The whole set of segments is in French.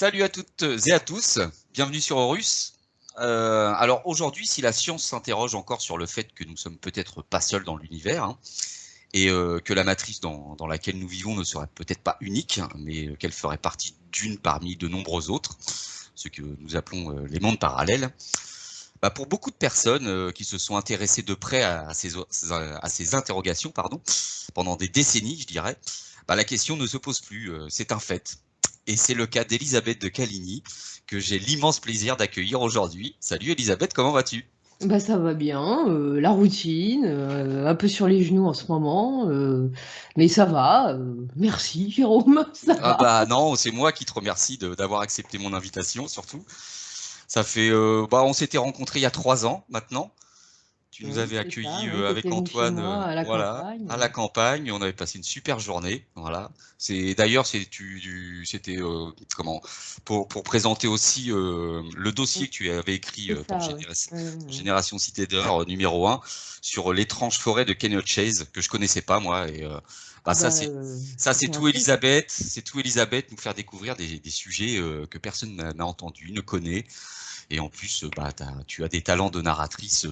Salut à toutes et à tous, bienvenue sur Horus. Alors aujourd'hui, si la science s'interroge encore sur le fait que nous sommes peut-être pas seuls dans l'univers, et que la matrice dans laquelle nous vivons ne serait peut-être pas unique, mais qu'elle ferait partie d'une parmi de nombreux autres, ce que nous appelons les mondes parallèles, pour beaucoup de personnes qui se sont intéressées de près à ces interrogations, pendant des décennies, je dirais, la question ne se pose plus, c'est un fait. Et c'est le cas d'Elisabeth de Caligny, que j'ai l'immense plaisir d'accueillir aujourd'hui. Salut Elisabeth, comment vas-tu? Bah ça va bien, la routine, un peu sur les genoux en ce moment, mais ça va, merci Jérôme, ça Ah va. bah non, c'est moi qui te remercie d'avoir accepté mon invitation, surtout. Ça fait, on s'était rencontrés il y a 3 ans maintenant. Tu nous Oui, avais c'est ça, accueillis oui, avec t'étais venu chez Antoine, moi à la voilà, à campagne. la campagne. On avait passé une super journée, voilà. C'est d'ailleurs, c'était pour présenter aussi le dossier Oui, que tu avais écrit c'est pour ça, oui. Génération Cité d'Or numéro 1 sur l'étrange forêt de Kennet Chase que je connaissais pas moi. Et Ah ça bah, c'est c'est un tout truc. Elisabeth, c'est tout Elisabeth, nous faire découvrir des sujets que personne n'a entendu, ne connaît. Et en plus, tu as des talents de narratrice.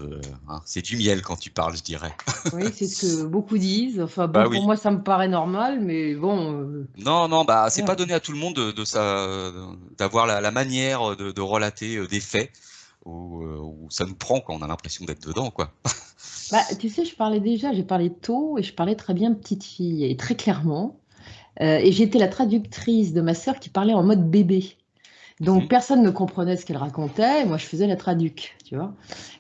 C'est du miel quand tu parles, je dirais. Oui, c'est ce que beaucoup disent. Enfin bon, Bah pour oui. moi ça me paraît normal, mais bon, Non, non, c'est pas voilà. donné à tout le monde d'avoir la manière de relater des faits où ça nous prend quand on a l'impression d'être dedans, quoi. Bah, tu sais, j'ai parlé tôt et je parlais très bien petite fille et très clairement. Et j'étais la traductrice de ma sœur qui parlait en mode bébé. Donc Mhm. personne ne comprenait ce qu'elle racontait, et moi je faisais la traduc, tu vois.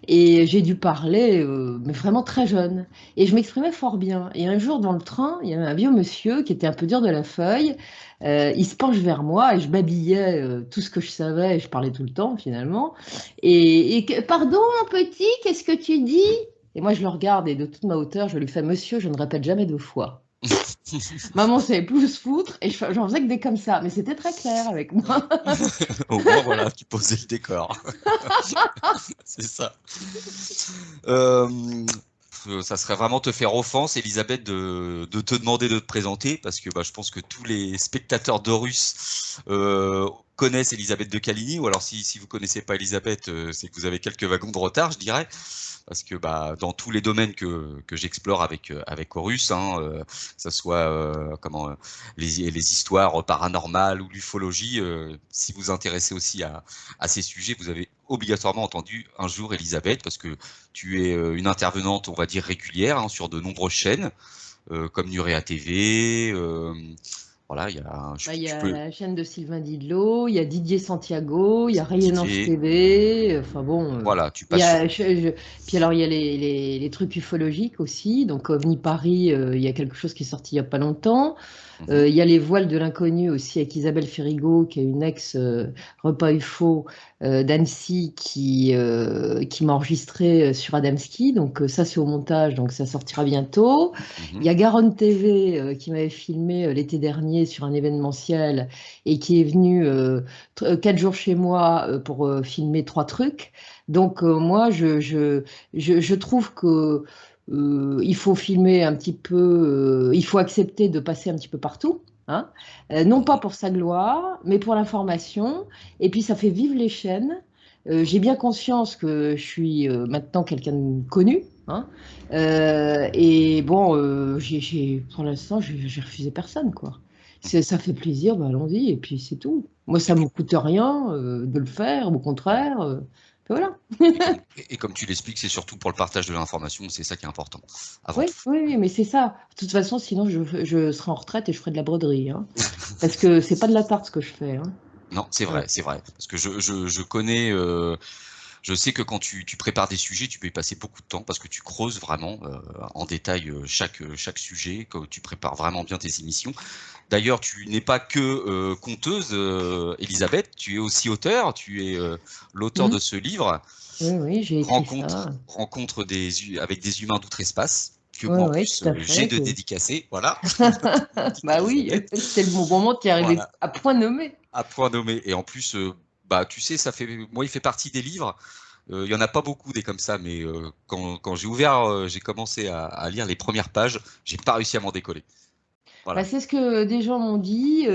Et j'ai dû parler, mais vraiment très jeune. Et je m'exprimais fort bien. Et un jour dans le train, il y avait un vieux monsieur qui était un peu dur de la feuille. Il se penche vers moi et je babillais tout ce que je savais et je parlais tout le temps finalement. Pardon mon petit, qu'est-ce que tu dis? Et moi je le regarde et de toute ma hauteur, je lui fais Monsieur, je ne répète jamais 2 fois. Maman savait plus où se foutre et j'en faisais que des comme ça. Mais c'était très clair avec moi. Au moins, voilà, tu posais le décor. C'est ça. Euh, Ça serait vraiment te faire offense, Elisabeth, de te demander de te présenter, parce que je pense que tous les spectateurs d'Horus connaissent Elisabeth de Caligny, ou alors si vous connaissez pas Elisabeth, c'est que vous avez quelques wagons de retard, je dirais, parce que dans tous les domaines que j'explore avec Horus, que ce soit les histoires paranormales ou l'ufologie, si vous vous intéressez aussi à ces sujets, vous avez obligatoirement entendu un jour Elisabeth, parce que tu es une intervenante, on va dire, régulière sur de nombreuses chaînes, comme Nurea TV. Voilà, il y a, Bah, il y tu a peux, la chaîne de Sylvain Didlot, il y a Didier Santiago, il y a Rayonnance Didier, TV, enfin bon, voilà, tu il y passes sur. a, puis alors il y a les trucs ufologiques aussi, donc OVNI Paris, il y a quelque chose qui est sorti il n'y a pas longtemps. Mhm, Il y a les voiles de l'inconnu aussi avec Isabelle Ferrigo, qui est une ex repas UFO d'Annecy qui m'a enregistré sur Adamski. Donc ça c'est au montage, donc ça sortira bientôt. Il mhm, y a Garonne TV qui m'avait filmé l'été dernier sur un événementiel et qui est venu 4 jours chez moi pour filmer 3 trucs. Donc moi je trouve que il faut filmer un petit peu, il faut accepter de passer un petit peu partout, hein. Non pas mhm. pour sa gloire, mais pour l'information. Et puis ça fait vivre les chaînes. J'ai bien conscience que je suis maintenant quelqu'un de connu, hein. Et bon, pour l'instant, j'ai refusé personne, quoi. Ça fait plaisir, bah, allons-y, et puis c'est tout. Moi, Et ça me puis, coûte rien de le faire, au contraire. Puis voilà. et comme tu l'expliques, c'est surtout pour le partage de l'information, c'est ça qui est important, avant Oui, tout. oui, oui, mais c'est ça. De toute façon, sinon, je serai en retraite et je ferai de la broderie, hein. Parce que c'est pas de la tarte ce que je fais, hein. Non, Voilà. c'est vrai, parce que je connais, je sais que quand tu prépares des sujets, tu peux y passer beaucoup de temps parce que tu creuses vraiment en détail chaque sujet, que tu prépares vraiment bien tes émissions. D'ailleurs, tu n'es pas que conteuse, Elisabeth, tu es aussi auteur, tu es l'auteur Hmm. de ce livre, Oui, oui, j'ai écrit ça. rencontre avec des humains d'outre-espace, que Oui, moi en oui, plus tout à j'ai fait. de dédicacé, voilà, petite Bah oui, Elisabeth, c'était le bon moment d'y arriver voilà, à point nommé. à point nommé. Et en plus, tu sais, moi, il fait partie des livres. Il y en a pas beaucoup des comme ça, mais quand j'ai ouvert, j'ai commencé à lire les premières pages, j'ai pas réussi à m'en décoller. Bah, Voilà. c'est ce que des gens m'ont dit.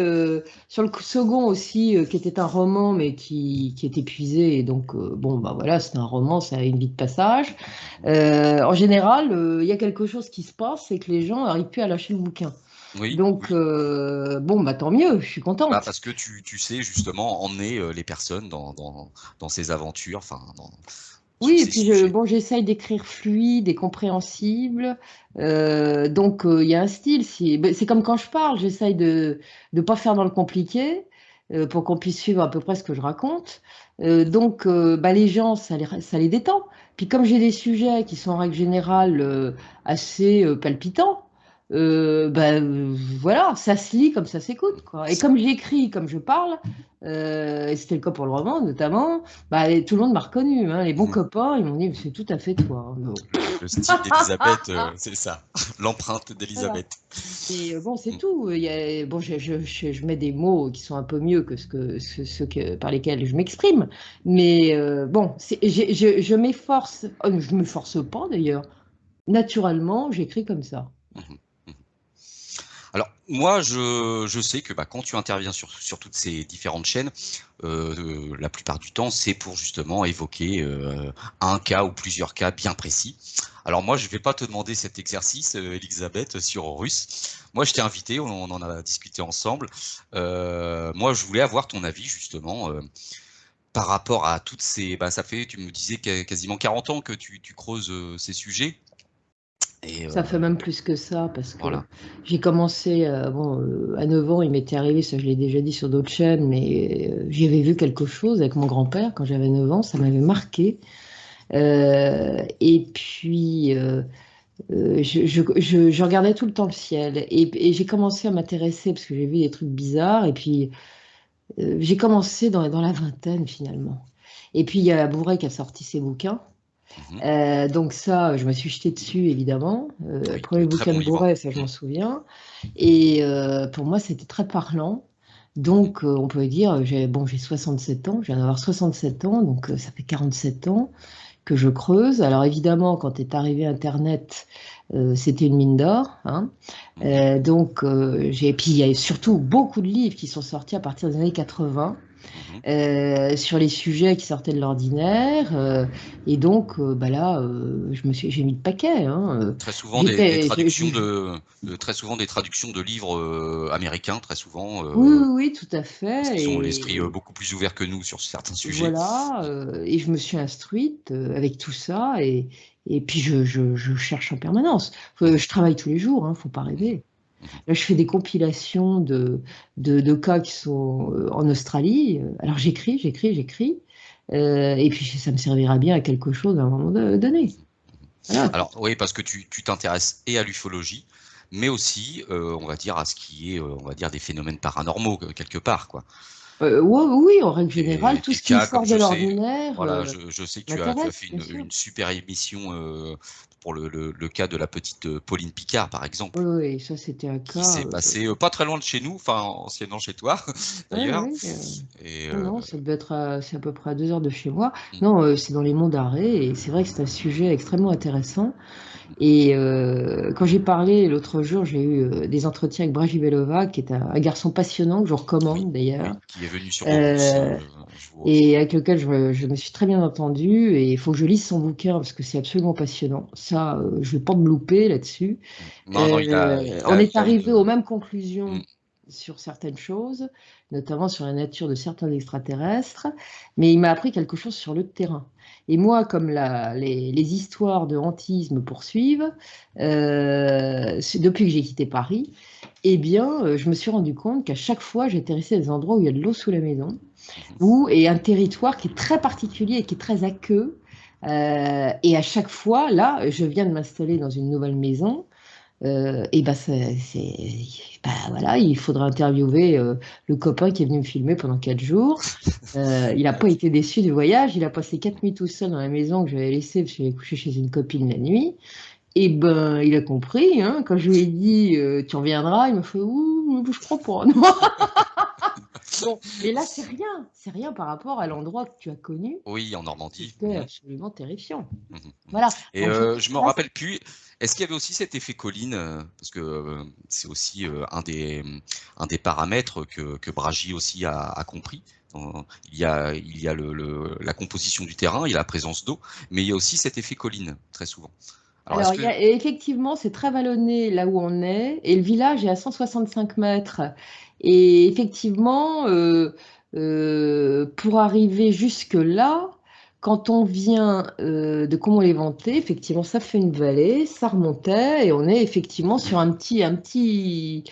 Sur le second aussi, qui était un roman, mais qui est épuisé. Et donc, bon, bah voilà, c'est un roman, ça a une vie de passage. Mhm. En général, il y a quelque chose qui se passe, c'est que les gens n'arrivent plus à lâcher le bouquin. Oui, Donc, oui. bon, bah tant mieux, je suis Bah, contente. parce que tu sais justement emmener les personnes dans ces aventures, enfin, sur Oui, et ces puis sujets. bon, j'essaye d'écrire fluide et compréhensible. Donc, il y a un style. Ben, c'est comme quand je parle, j'essaye de ne pas faire dans le compliqué pour qu'on puisse suivre à peu près ce que je raconte. Donc, bah, les gens, ça les détend. Puis comme j'ai des sujets qui sont en règle générale assez palpitants, voilà, ça se lit comme ça s'écoute, quoi. Et comme j'écris, comme je parle, et c'était le cas pour le roman notamment. Bah, tout le monde m'a reconnu, hein. Les bons Mhm. copains, ils m'ont dit, c'est tout à fait toi. Donc, Le style d'Elisabeth, c'est ça, l'empreinte voilà. d'Elisabeth. Et bon, c'est Mm. tout. Bon, je mets des mots qui sont un peu mieux que par lesquels je m'exprime. Mais bon, je m'efforce, je me force pas d'ailleurs. Naturellement, j'écris comme ça. Mhm. Mhm. Alors, moi, je sais que bah, quand tu interviens sur toutes ces différentes chaînes, la plupart du temps, c'est pour justement évoquer un cas ou plusieurs cas bien précis. Alors moi, je ne vais pas te demander cet exercice, Elisabeth, sur Russe. Moi, je t'ai invité, on en a discuté ensemble. Moi, je voulais avoir ton avis justement par rapport à toutes ces... Bah, ça fait, tu me disais, quasiment 40 ans que tu creuses ces sujets. Et Ça fait même plus que ça parce que voilà. j'ai commencé, bon, à 9 ans, il m'était arrivé, ça je l'ai déjà dit sur d'autres chaînes, mais j'y avais vu quelque chose avec mon grand-père quand j'avais 9 ans, ça m'avait marqué. Et puis, je regardais tout le temps le ciel et j'ai commencé à m'intéresser parce que j'ai vu des trucs bizarres et puis j'ai commencé dans la vingtaine finalement. Et puis il y a Bourret qui a sorti ses bouquins. Mhm. Donc ça, je me suis jetée dessus évidemment. Oui, Premier très bouquin bon de livre. Bourret, ça je Mm. m'en souviens. Et pour moi, c'était très parlant. Mhm. Donc, on peut dire, j'ai 67 ans, je viens d'avoir 67 ans, donc ça fait 47 ans que je creuse. Alors évidemment, quand est arrivé Internet, c'était une mine d'or, hein. Mhm. Puis il y a surtout beaucoup de livres qui sont sortis à partir des années 80 Mhm. sur les sujets qui sortaient de l'ordinaire. Et donc, bah là, j'ai mis le paquet, hein. Très souvent des J'étais, traductions très souvent des traductions de livres américains, très souvent, oui, oui, oui, tout à parce fait. qu'ils ont l'esprit Et beaucoup plus ouvert que nous sur certains sujets. voilà, et je me suis instruite avec tout ça, et puis je cherche en permanence. Mhm. Je travaille tous les jours, hein, faut pas Mhm. rêver. Mhm. Là, je fais des compilations de cas qui sont en Australie. Alors j'écris, et puis ça me servira bien à quelque chose à un moment donné. Voilà. Alors oui, parce que tu t'intéresses et à l'ufologie, mais aussi, on va dire, à ce qui est, on va dire, des phénomènes paranormaux quelque part, quoi. Ouais, oui, en règle générale, tout Des ce qui cas, comme sort de je sais, l'ordinaire voilà, je sais que tu as m'intéresse, fait bien sûr. une super émission pour le cas de la petite Pauline Picard, par Oui, exemple, oui, ça c'était un qui cas. s'est passé pas très loin de chez nous, enfin anciennement chez toi, Oui, d'ailleurs. oui. Et Non, non, ça devait être c'est à peu près à 2 heures de chez moi. mm, Non, c'est dans les monts d'Arrée et c'est vrai que c'est un sujet extrêmement intéressant. mm, Et quand j'ai parlé l'autre jour, j'ai eu des entretiens avec Brajibelova, qui est un garçon passionnant que je vous oui, recommande d'ailleurs, oui, qui est venu sur Horus, euh, je vois. et avec lequel je me suis très bien entendue. Et il faut que je lise son bouquin parce que c'est absolument passionnant. Ça, je ne vais pas me louper là-dessus. Non, non, On est il a arrivé aux une. mêmes Mm, conclusions sur certaines choses, notamment sur la nature de certains extraterrestres, mais il m'a appris quelque chose sur le terrain. Et moi, comme les histoires de hantisme me poursuivent, depuis que j'ai quitté Paris, eh bien, je me suis rendu compte qu'à chaque fois, j'atterrissais à des endroits où il y a de l'eau sous la maison, mhm. et un territoire qui est très particulier et qui est très aqueux. Et à chaque fois, là, je viens de m'installer dans une nouvelle maison. Et ben voilà, il faudra interviewer le copain qui est venu me filmer pendant 4 jours. Il n'a pas été déçu du voyage. Il a passé 4 nuits tout seul dans la maison que j'avais laissée parce que j'allais coucher chez une copine la nuit. Et ben, il a compris, hein. Quand je lui ai dit tu reviendras, il m'a fait ouh, je crois pas. Non. Bon, mais là, c'est rien par rapport à l'endroit que tu as connu, Oui, en Normandie. c'était absolument terrifiant. Mhm. Voilà, Et donc je je me reste rappelle plus, est-ce qu'il y avait aussi cet effet colline, parce que c'est aussi un des paramètres que Bragi aussi a compris. Il y a la composition du terrain, il y a la présence d'eau, mais il y a aussi cet effet colline, très souvent. Alors, est-ce alors, il y que... a, et effectivement, c'est très vallonné là où on est, et le village est à 165 mètres. Et effectivement, pour arriver jusque-là, quand on vient de Comont-les-Ventés, effectivement, ça fait une vallée, ça remontait, et on est effectivement sur un petit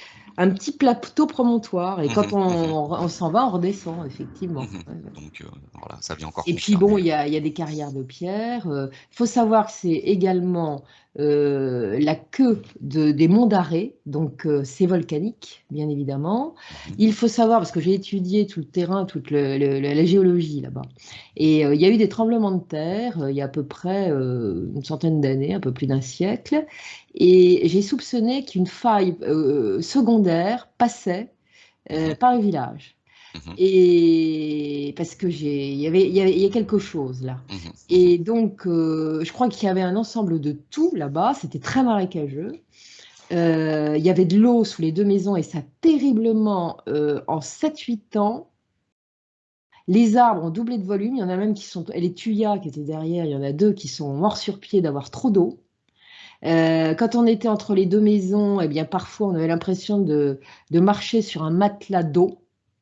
plateau promontoire. Et quand Mhm, mhm, on s'en va, on redescend, effectivement. mhm. Ouais, ouais. Donc, voilà, ça vient encore Et puis bon, confirmer. il y a des carrières de pierre. Il faut savoir que c'est également la queue des monts d'Arrée, donc c'est volcanique, bien évidemment. Mhm, Il faut savoir, parce que j'ai étudié tout le terrain, toute la géologie là-bas, et il y a eu des tremblements de terre il y a à peu près une centaine d'années, un peu plus d'un siècle, et j'ai soupçonné qu'une faille secondaire passait mhm, par le village. mhm, Et parce que il y a quelque chose là. mhm, mhm, Et donc, je crois qu'il y avait un ensemble de tout là-bas. C'était très marécageux. Il y avait de l'eau sous les deux maisons et ça terriblement, en 7 8 ans, les arbres ont doublé de volume. Il y en a même qui sont, et les tuyas qui étaient derrière, il y en a deux qui sont morts sur pied d'avoir trop d'eau. Quand on était entre les deux maisons, eh bien, parfois on avait l'impression de marcher sur un matelas d'eau.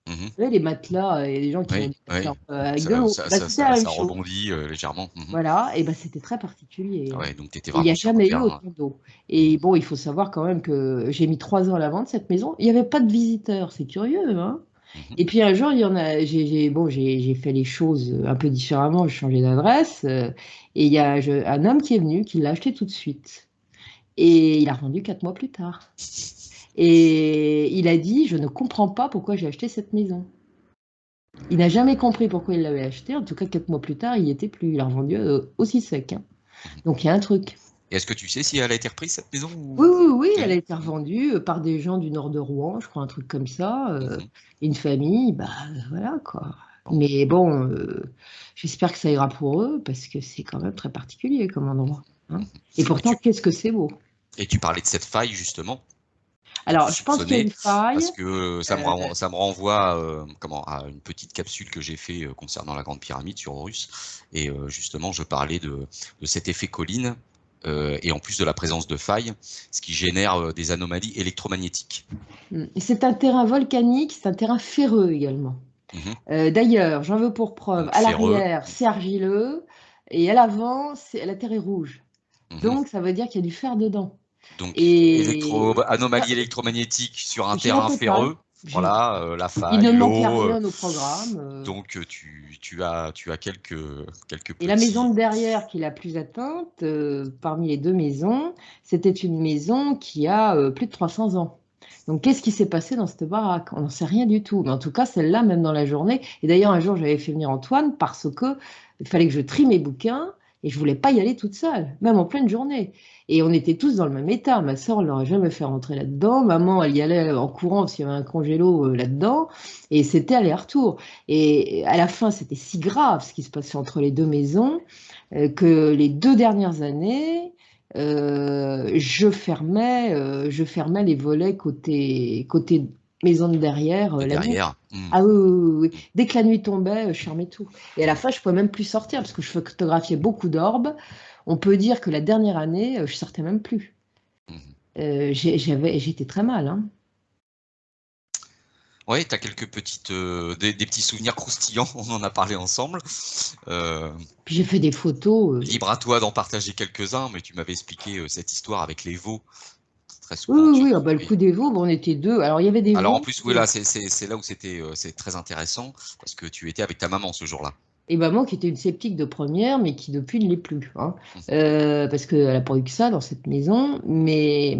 mhm. Vous savez, les matelas, il y a des gens qui ont Oui, des matelas oui. avec de l'eau. Bah, c'était la même Ça chose. rebondit légèrement. Mhm. Voilà, et ben c'était très particulier, Ah hein. ouais, donc tu étais Et il n'y a vraiment jamais eu surcouvert, hein. autant d'eau. Mhm. Et bon, il faut savoir quand même que j'ai mis 3 ans à la vendre cette maison. Il n'y avait pas de visiteurs, c'est curieux, hein. Mhm. Et puis un jour, il y en a. Bon, j'ai fait les choses un peu différemment. J'ai changé d'adresse, et il y a un homme qui est venu, qui l'a acheté tout de suite. Et il a revendu 4 mois plus tard. Et il a dit, je ne comprends pas pourquoi j'ai acheté cette maison. Il n'a jamais compris pourquoi il l'avait acheté. En tout cas, 4 mois plus tard, il n'y était plus. Il a revendu aussi sec, hein. Mhm. Donc il y a un truc. Et est-ce que tu sais si elle a été reprise, cette maison Oui, ou... oui, oui, elle a Oui. été revendue par des gens du nord de Rouen, je crois, un truc comme ça. Mhm. Une famille, bah voilà quoi. Bon. Mais bon, j'espère que ça ira pour eux parce que c'est quand même très particulier comme endroit, hein. Mhm. Et Et pourtant, qu'est-ce que c'est beau. tu parlais de cette faille, justement, que tu Alors, je pense qu'il y a soupçonnais, une faille. parce que euh, ça me renvoie à une petite capsule que j'ai fait concernant la Grande Pyramide sur Horus. Et justement, je parlais de cet effet colline et en plus de la présence de failles, ce qui génère des anomalies électromagnétiques. c'est un terrain volcanique, c'est un terrain ferreux également. Mhm. D'ailleurs, j'en veux pour preuve, Donc à ferreux. l'arrière, c'est argileux, et à l'avant, la terre est rouge. Mhm. Donc, ça veut dire qu'il y a du fer dedans. Donc, Et anomalie électromagnétique sur un j'ai la terrain totale. ferreux. J'ai la Voilà, totale. la Il ne faille, manquait l'eau. rien au programme. Donc, tu as quelques Et la maison petits. de derrière qui est la plus atteinte, parmi les deux maisons, c'était une maison qui a plus de 300 ans. Donc, qu'est-ce qui s'est passé dans cette baraque? On n'en sait rien du tout. Mais en tout cas, celle-là, même dans la journée. Et d'ailleurs, un jour, j'avais fait venir Antoine parce que il fallait que je trie mes bouquins et je voulais pas y aller toute seule, même en pleine journée. Et on était tous dans le même état. Ma soeur, elle l'aurait jamais fait rentrer là-dedans. Maman, elle y allait en courant parce qu'il y avait un congélo là-dedans. Et c'était aller-retour. Et à la fin, c'était si grave ce qui se passait entre les deux maisons que les 2 dernières années, je fermais les volets côté maison de derrière De la nuit. derrière. Mhm. Ah oui, oui, oui, oui. Dès que la nuit tombait, je fermais tout. Et à la fin, je ne pouvais même plus sortir parce que je photographiais beaucoup d'orbes. On peut dire que la dernière année, je sortais même plus. Mhm. J'étais très mal, hein. Ouais, tu as quelques petites, des petits souvenirs croustillants, on en a parlé ensemble. Euh, Puis j'ai fait des photos. Libre à toi d'en partager quelques-uns, mais tu m'avais expliqué cette histoire avec les veaux. Très Oui, souvent, oui, tu... oui. Ah bah, le Oui. coup des veaux, bon, on était deux. Alors, il y avait des Alors en veaux. plus, oui, là, c'est là où c'est très intéressant, parce que tu étais avec ta maman ce jour-là. Et maman qui était une sceptique de première, mais qui depuis ne l'est plus, hein. Mhm. Parce qu'elle n'a pas eu que ça dans cette maison. Mais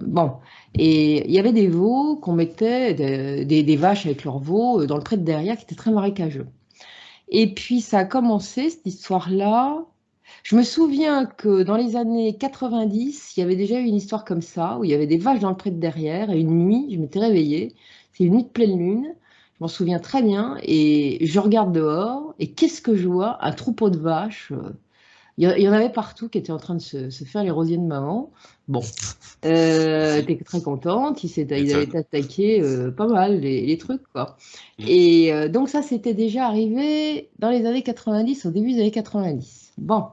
bon. Et il y avait des veaux qu'on mettait, des vaches avec leurs veaux dans le pré de derrière qui était très marécageux. Et puis ça a commencé, cette histoire-là. Je me souviens que dans les années 90, il y avait déjà eu une histoire comme ça, où il y avait des vaches dans le pré de derrière. Et une nuit, je m'étais réveillée. C'est une nuit de pleine lune. Je m'en souviens très bien. Et je regarde dehors, et qu'est-ce que je vois? Un troupeau de vaches. Il y en avait partout qui étaient en train de se faire les rosiers de maman. Bon, Mhm. t'es très contente. Ils avaient M'étonne. attaqué pas mal les trucs, quoi. Mm. Et donc ça, c'était déjà arrivé dans les années 90, au début des années 90. Bon.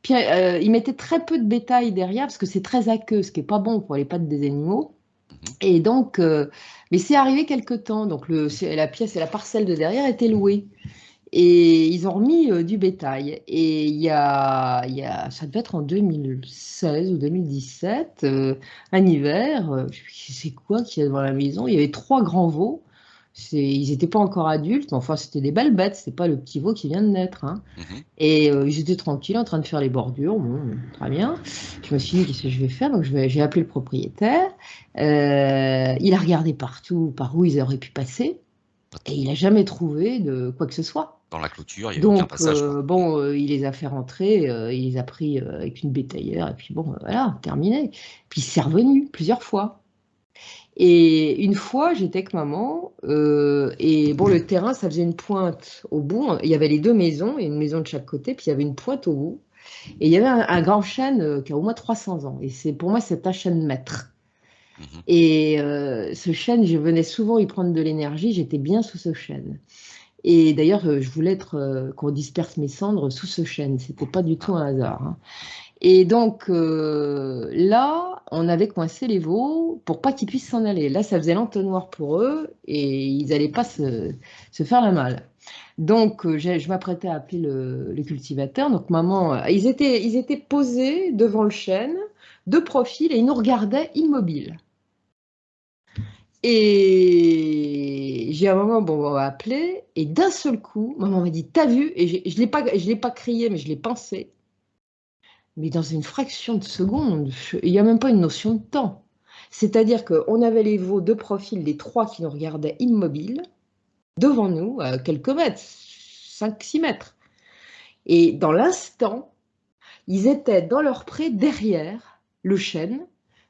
Puis ils mettaient très peu de bétail derrière parce que c'est très aqueux, ce qui est pas bon pour les pattes des animaux. Mhm. Et donc, mais c'est arrivé quelque temps. Donc la pièce et la parcelle de derrière étaient louées. Et ils ont remis du bétail. Et ça devait être en 2016 ou 2017, un hiver. C'est quoi qu'il y a devant la maison? Il y avait trois grands veaux. Ils n'étaient pas encore adultes, mais enfin, c'était des belles bêtes. C'était pas le petit veau qui vient de naître, hein. Mhm. Et ils étaient tranquilles en train de faire les bordures. Bon, très bien. Je me suis dit, qu'est-ce que je vais faire? Donc, j'ai appelé le propriétaire. Il a regardé partout, par où ils auraient pu passer. Et il n'a jamais trouvé de quoi que ce soit. Dans la clôture, il n'y avait aucun Donc, passage, quoi. bon, il les a fait rentrer, il les a pris avec une bétaillère, et puis bon, voilà, terminé. Puis c'est revenu plusieurs fois. Et une fois, j'étais avec maman, et bon, le terrain, ça faisait une pointe au bout. Il y avait les deux maisons, et une maison de chaque côté, puis il y avait une pointe au bout. Et il y avait un grand chêne qui a au moins 300 ans. Et pour moi, c'est un chêne maître. Mhm. Et ce chêne, je venais souvent y prendre de l'énergie, j'étais bien sous ce chêne. Et d'ailleurs, je voulais qu'on disperse mes cendres sous ce chêne. C'était pas du tout Ah. un hasard, hein. Et donc là, on avait coincé les veaux pour pas qu'ils puissent s'en aller. Là, ça faisait l'entonnoir pour eux et ils n'allaient pas se faire la malle. Donc, je m'apprêtais à appeler le cultivateur. Donc, maman, ils étaient posés devant le chêne, de profil, et ils nous regardaient immobiles. Et j'ai un moment, bon, on va appeler, et d'un seul coup, maman m'a dit, t'as vu? Et je l'ai pas crié, mais je l'ai pensé. Mais dans une fraction de seconde, il n'y a même pas une notion de temps. C'est-à-dire qu'on avait les veaux de profil, les trois qui nous regardaient immobiles, devant nous, à quelques mètres, 5, 6 mètres. Et dans l'instant, ils étaient dans leur pré derrière le chêne,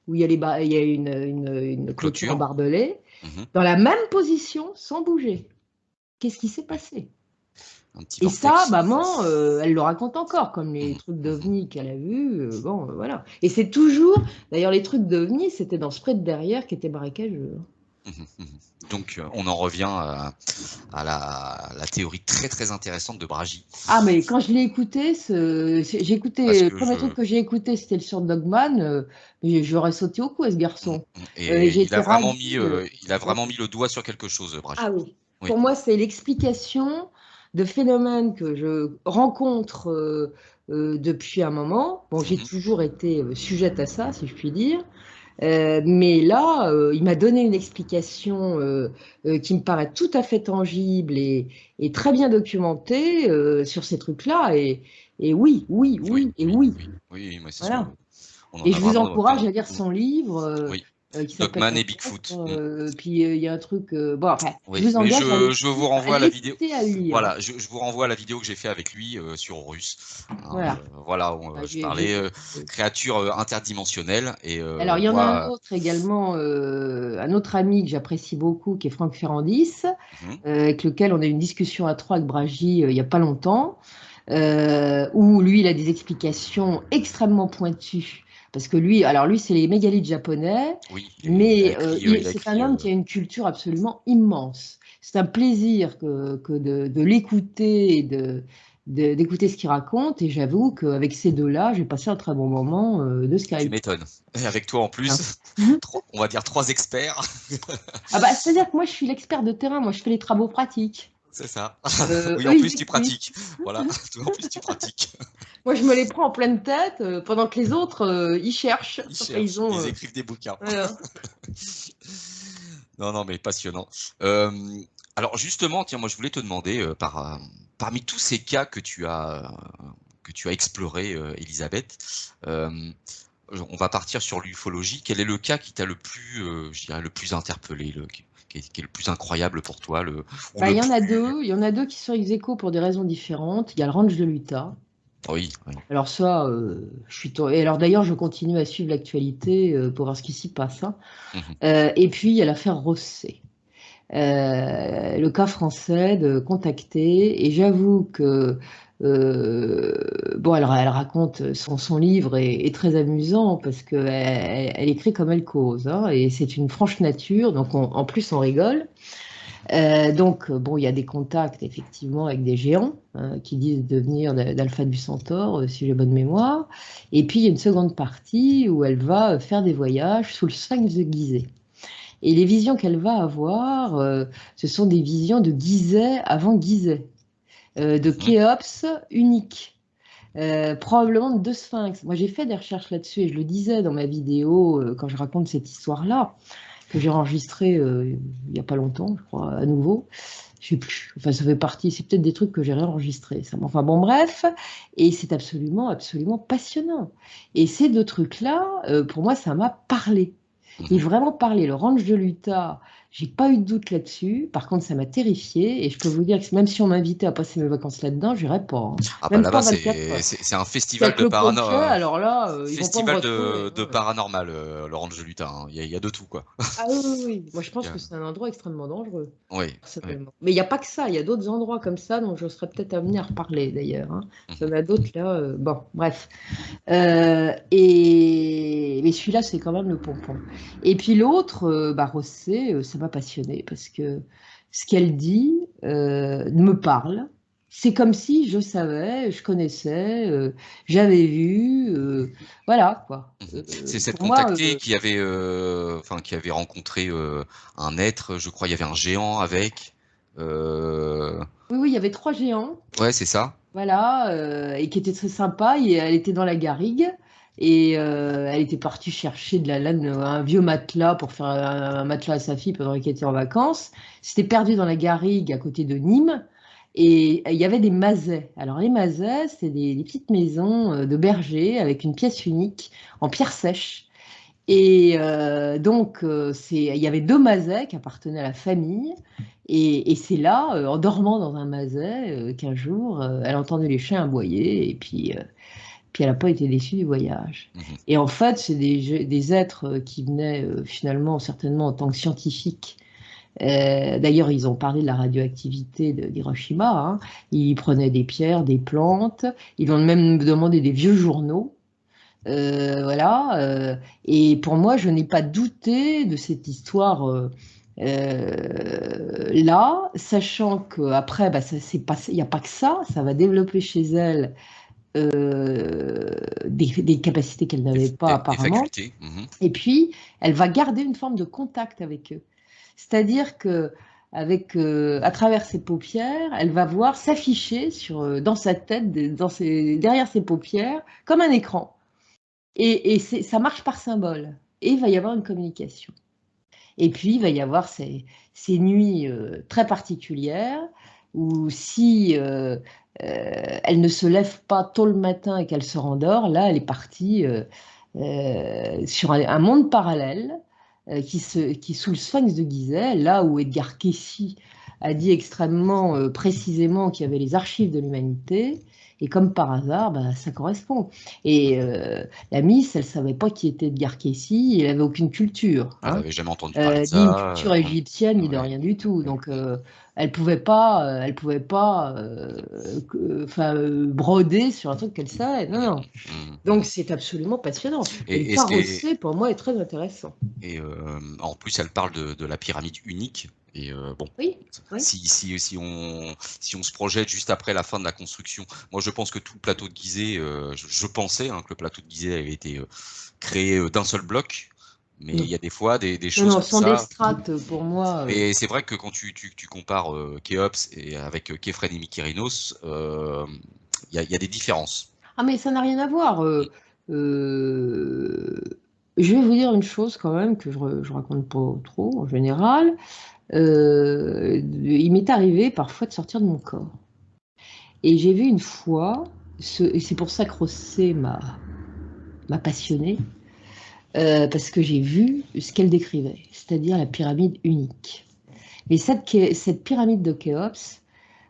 où il y a une clôture Clôture. barbelée, Mhm. dans la même position, sans bouger. Qu'est-ce qui s'est passé? Un petit Et ça, vortex. maman, elle le raconte encore, comme les Mhm. trucs Mhm. d'OVNI qu'elle a vus. Bon, voilà. Et c'est toujours, d'ailleurs, les trucs d'OVNI, c'était dans ce pré de derrière qui était marécageux. Mhm. Mhm. Donc, on en revient à la théorie très très intéressante de Bragi. Ah, mais quand je l'ai écouté, j'ai Parce écouté, le que premier truc que j'ai écouté, c'était le sur Dogman. Mais j'aurais sauté au cou à ce garçon. Et et j'ai été ravie. il a Ouais. vraiment mis le doigt sur quelque chose, Ah Bragi. oui. Oui. Pour moi, c'est l'explication de phénomènes que je rencontre depuis un moment. Bon, j'ai Mhm. toujours été sujette à ça, si je puis dire. Mais là, il m'a donné une explication qui me paraît tout à fait tangible et très bien documentée sur ces trucs-là. Et oui, oui, Oui, oui, et oui, oui. oui, oui, moi c'est ce que Voilà. on en Et a je vous vraiment encourage bien. à lire son livre Oui, qui s'appelle Dogman et peut-être. Bigfoot. Puis il y a un truc. Bon, enfin, je Oui, vous mais engage je vous à renvoie à la vidéo. l'écouter, à le lire. Voilà, je vous renvoie à la vidéo que j'ai fait avec lui sur Horus. Hein, Voilà. voilà, Bah, je parlais oui. créatures interdimensionnelles et Alors, il y en a un moi. autre également, un autre ami que j'apprécie beaucoup, qui est Franck Ferrandis, Mhm, avec lequel on a eu une discussion à trois avec Bragi il n'y a pas longtemps, où lui, il a des explications extrêmement pointues. Parce que lui, alors lui, c'est les mégalithes japonais, oui, mais il a c'est un écrit. homme qui a une culture absolument immense. C'est un plaisir que de l'écouter et d'écouter ce qu'il raconte. Et j'avoue qu'avec ces deux-là, j'ai passé un très bon moment de Tu Skype, quoi. m'étonnes. Et avec toi en Hein. plus, Mhm. on va dire trois experts. Ah bah, c'est-à-dire que moi, je suis l'expert de terrain, moi, je fais les travaux pratiques. C'est ça. Oui, Eux, en ils plus tu expliquent. pratiques. Voilà, toi en plus tu pratiques. Moi, je me les prends en pleine tête, pendant que les autres, ils cherchent. Ils Enfin, ils cherchent, ont, ils écrivent des bouquins. voilà. Non, non, mais passionnant. Euh, alors justement, tiens, moi je voulais te demander, parmi tous ces cas que tu as explorés, Elisabeth, euh, on va partir sur l'ufologie. Quel est le cas qui t'a le plus, je dirais, le plus interpellé, qui est le plus incroyable pour toi, ou Bah, le plus... il y en a deux qui sont ex aequo pour des raisons différentes. Il y a le ranch de l'Utah. Oui, oui. Alors ça, et alors d'ailleurs, je continue à suivre l'actualité pour voir ce qui s'y passe, hein. Mhm, Et puis, il y a l'affaire Rosset. le cas français de contacter. Et j'avoue que, bon, elle raconte son livre est très amusant parce qu'elle elle écrit comme elle cause, hein, et c'est une franche nature, donc en plus on rigole. Donc, bon, il y a des contacts effectivement avec des géants qui disent devenir d'Alpha du Centaure, si j'ai bonne mémoire. Et puis, il y a une seconde partie où elle va faire des voyages sous le sphinx de Gizeh. Et les visions qu'elle va avoir, ce sont des visions de Gizeh avant Gizeh, de Mhm. Khéops unique. Probablement de deux sphinx. Moi, j'ai fait des recherches là-dessus et je le disais dans ma vidéo quand je raconte cette histoire-là, que j'ai enregistrée il n'y a pas longtemps, je crois, à nouveau. Je sais plus. Enfin, ça fait partie, c'est peut-être des trucs que j'ai réenregistrés. Enfin, bon, bref. Et c'est absolument, absolument passionnant. Et ces deux trucs-là, pour moi, ça m'a parlé. Et Mhm. vraiment parlé. Le ranch de l'Utah, j'ai pas eu de doute là-dessus. Par contre, ça m'a terrifiée. Et je peux vous dire que même si on m'invitait à passer mes vacances là-dedans, j'irais pas, hein. Ah bah Même pas là-bas, 24 heures. c'est un festival Avec de le pompier, alors là, ils vont pas me retrouver, de hein. paranormal, le ranch de l'Utah, hein. Il y a de tout, quoi. Ah oui, oui, oui. Moi, je Il y pense que a- c'est un endroit extrêmement dangereux, Oui, oui. personnellement. Mais il n'y a pas que ça, il y a d'autres endroits comme ça dont je serais peut-être amenée à reparler d'ailleurs, hein. Il y Mhm. en a d'autres là, bon, bref. Mais celui-là, c'est quand même le pompon. Et puis l'autre, bah, Rossé, ça m'a passionné parce que ce qu'elle dit me parle. C'est comme si je savais, je connaissais, j'avais vu, voilà quoi. Mhm. C'est cette Pour moi, contactée qui avait, enfin, qui avait rencontré un être, je crois, il y avait un géant avec. Euh, oui, oui, il y avait trois géants. Ouais, c'est ça. Voilà, et qui était très sympa. Et elle était dans la garrigue et elle était partie chercher de la laine, un vieux matelas pour faire un matelas à sa fille pendant qu'elle était en vacances. S'était perdue dans la garrigue à côté de Nîmes et il y avait des mazets. Alors les mazets, c'est des petites maisons de berger avec une pièce unique en pierre sèche. Et donc, il y avait deux mazets qui appartenaient à la famille. Et c'est là, en dormant dans un maset, qu'un jour, elle a entendu les chiens aboyer. Et puis elle n'a pas été déçue du voyage. Mhm. Et en fait, c'est des êtres qui venaient finalement, certainement en tant que scientifiques. D'ailleurs, ils ont parlé de la radioactivité d'Hiroshima, hein. Ils prenaient des pierres, des plantes. Ils ont même demandé des vieux journaux. Voilà. Et pour moi, je n'ai pas douté de cette histoire là, sachant qu'après, bah, il n'y a pas que ça va développer chez elle des capacités qu'elle n'avait pas Des apparemment. facultés. Mhm. Et puis, elle va garder une forme de contact avec eux. C'est-à-dire que à travers ses paupières, elle va voir s'afficher dans sa tête, derrière ses paupières, comme un écran. Et ça marche par symbole. Et il va y avoir une communication. Et puis, il va y avoir ces nuits très particulières où si elle ne se lève pas tôt le matin et qu'elle se rendort, là, elle est partie sur un monde parallèle qui est sous le sphinx de Gizeh, là où Edgar Cayce a dit extrêmement précisément qu'il y avait les archives de l'humanité. Et comme par hasard, bah, ça correspond. Et la Miss, elle ne savait pas qui était Edgar Cayce, elle n'avait aucune culture, Elle hein. avait jamais entendu parler de Ni une ça. culture égyptienne, ni de Ouais. rien du tout. Donc, Mm. elle pouvait pas enfin, broder sur un truc qu'elle savait. Non, Mm. non. Mm. Donc, c'est absolument passionnant. Et le Et ce qui est, carrossé, pour moi, est très intéressant. et en plus, elle parle de la pyramide unique. Et bon, Oui, oui. si on se projette juste après la fin de la construction, moi je pense que tout le plateau de Gizeh, je pensais hein, que le plateau de Gizeh avait été créé d'un seul bloc, mais il Non, y a des fois des non, choses non, comme ce sont des ça. strates pour moi. Mais c'est vrai que quand tu compares Khéops et avec Képhren et Mykérinos, il y a des différences. Ah, mais ça n'a rien à voir. Euh, je vais vous dire une chose quand même que je raconte pas trop en général. Il m'est arrivé parfois de sortir de mon corps. Et j'ai vu une fois, et c'est pour ça que Rossé m'a passionnée, parce que j'ai vu ce qu'elle décrivait, c'est-à-dire la pyramide unique. Mais cette pyramide de Khéops,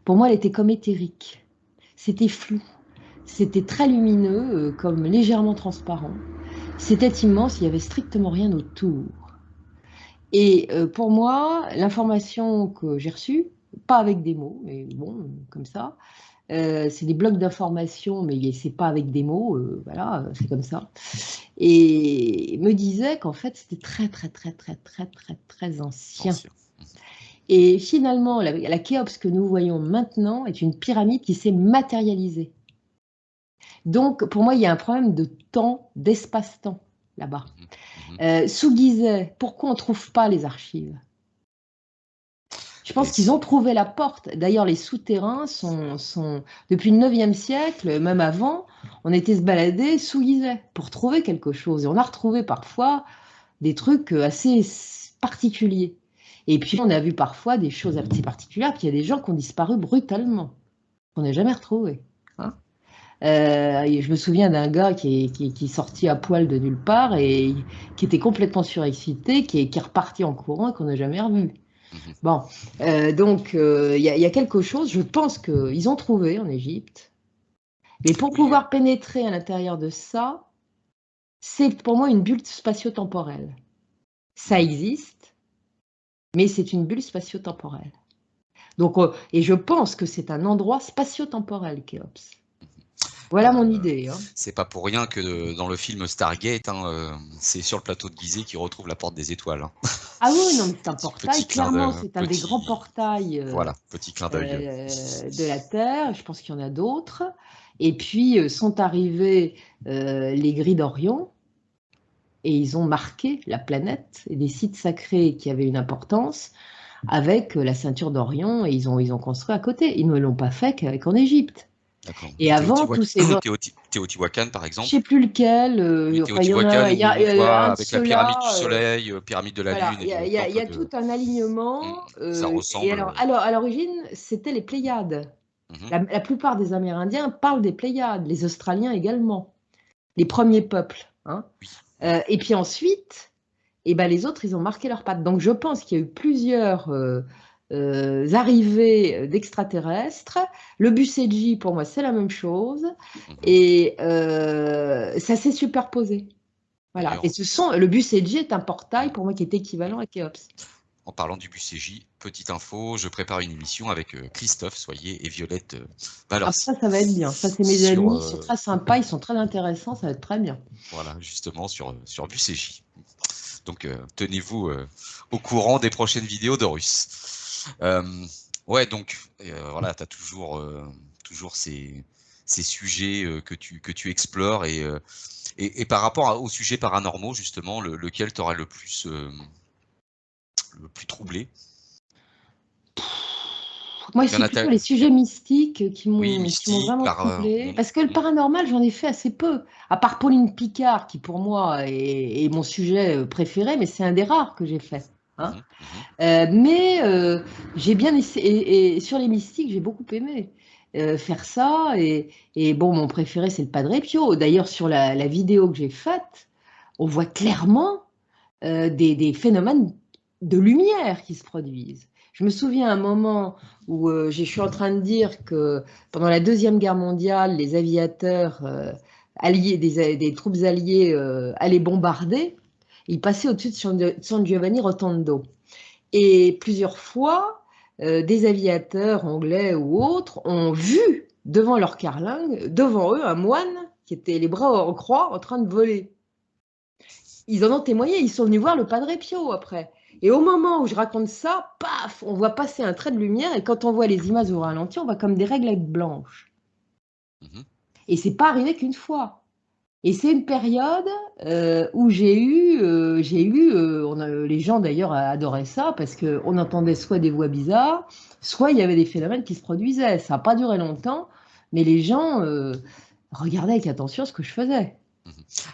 pour moi, elle était comme éthérique. C'était flou, c'était très lumineux, comme légèrement transparent. C'était immense, il n'y avait strictement rien autour. Et pour moi, l'information que j'ai reçue, pas avec des mots, mais bon, comme ça, c'est des blocs d'informations, mais c'est pas avec des mots, voilà, c'est comme ça. Et me disait qu'en fait, c'était très, très, très, très, très, très, très ancien. Ancien. Et finalement, la Khéops que nous voyons maintenant est une pyramide qui s'est matérialisée. Donc, pour moi, il y a un problème de temps, d'espace-temps là-bas. Sous Gizeh, pourquoi on ne trouve pas les archives? Je pense qu'ils ont trouvé la porte. D'ailleurs, les souterrains sont depuis le 9e siècle, même avant, on était se balader sous Gizeh pour trouver quelque chose. Et on a retrouvé parfois des trucs assez particuliers. Et puis, on a vu parfois des choses assez particulières, puis il y a des gens qui ont disparu brutalement, qu'on n'a jamais retrouvés. Hein. Et je me souviens d'un gars qui est sorti à poil de nulle part et qui était complètement surexcité, qui est reparti en courant et qu'on n'a jamais revu. Bon, donc il y a quelque chose, je pense qu'ils ont trouvé en Égypte, mais pour pouvoir pénétrer à l'intérieur de ça, c'est pour moi une bulle spatio-temporelle. Ça existe, mais c'est une bulle spatio-temporelle. Donc, et je pense que c'est un endroit spatio-temporel, Khéops. Voilà mon idée. Hein. C'est pas pour rien que dans le film Stargate, c'est sur le plateau de Gizeh qu'ils retrouvent la porte des étoiles. Hein. Ah oui, non, mais c'est un portail. Clairement, c'est un des petit, grands portails voilà, petit clin d'œil. De la Terre. Je pense qu'il y en a d'autres. Et puis, sont arrivés les grilles d'Orion et ils ont marqué la planète et des sites sacrés qui avaient une importance avec la ceinture d'Orion et ils ont construit à côté. Ils ne l'ont pas fait qu'en Égypte. Et avant, tous ces gens... Teotihuacan, par exemple. Je ne sais plus lequel. Enfin, Teotihuacan, il y a où on voit un de avec la pyramide du ceux-là. Soleil, pyramide de la Voilà, Lune. il y a tout un alignement. Ça Et ressemble. alors, à l'origine, c'était les Pléiades. La plupart des Amérindiens parlent des Pléiades, les Australiens également, les premiers peuples. Hein. Oui. Et puis ensuite, eh ben, les autres, ils ont marqué leurs pattes. Donc je pense qu'il y a eu plusieurs arrivées d'extraterrestres. Le Buseji, pour moi, c'est la même chose. Et ça s'est superposé. Voilà. Et le Buseji est un portail pour moi qui est équivalent à Khéops. En parlant du BUCJ, petite info, je prépare une émission avec Christophe Soyer et Violette Valorsi. Ça va être bien. Ça, c'est mes amis, ils sont très sympas, ils sont très intéressants, ça va être très bien. Voilà, justement sur BUCJ. Donc, tenez-vous au courant des prochaines vidéos d'Horus. Ouais, donc, voilà, tu as toujours ces sujets que tu explores et par rapport aux sujets paranormaux, justement, lequel t'aura le plus troublé? Moi, c'est plutôt les sujets mystiques qui m'ont vraiment troublé. Parce que le paranormal, j'en ai fait assez peu. À part Pauline Picard, qui pour moi est mon sujet préféré, mais c'est un des rares que j'ai fait. Hein. Mais j'ai bien essayé. Et sur les mystiques, j'ai beaucoup aimé faire ça. Et bon, mon préféré, c'est le Padre Pio. D'ailleurs, sur la vidéo que j'ai faite, on voit clairement des phénomènes de lumière qui se produisent. Je me souviens un moment où je suis en train de dire que pendant la Deuxième Guerre mondiale, les aviateurs alliés, des troupes alliées allaient bombarder. Ils passaient au-dessus de San Giovanni Rotondo. Et plusieurs fois, des aviateurs anglais ou autres ont vu devant leur carlingue, devant eux, un moine qui était les bras en croix en train de voler. Ils en ont témoigné, ils sont venus voir le Padre Pio après. Et au moment où je raconte ça, paf, on voit passer un trait de lumière et quand on voit les images au ralenti, on voit comme des réglettes blanches. Et c'est pas arrivé qu'une fois. Et c'est une période où les gens d'ailleurs adoraient ça parce qu'on entendait soit des voix bizarres, soit il y avait des phénomènes qui se produisaient. Ça n'a pas duré longtemps, mais les gens regardaient avec attention ce que je faisais.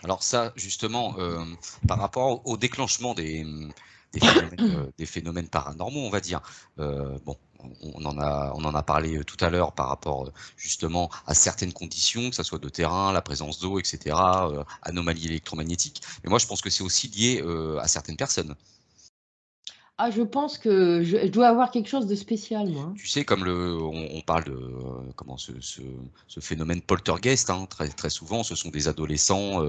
Alors ça, justement, par rapport au déclenchement des phénomènes paranormaux, on va dire. Bon, on en a parlé tout à l'heure par rapport justement à certaines conditions, que ce soit de terrain, la présence d'eau, etc., anomalies électromagnétiques. Mais moi, je pense que c'est aussi lié à certaines personnes. Ah, je pense que je dois avoir quelque chose de spécial, moi, hein. Tu sais, comme on parle de comment ce phénomène poltergeist, hein, très, très souvent, ce sont des adolescents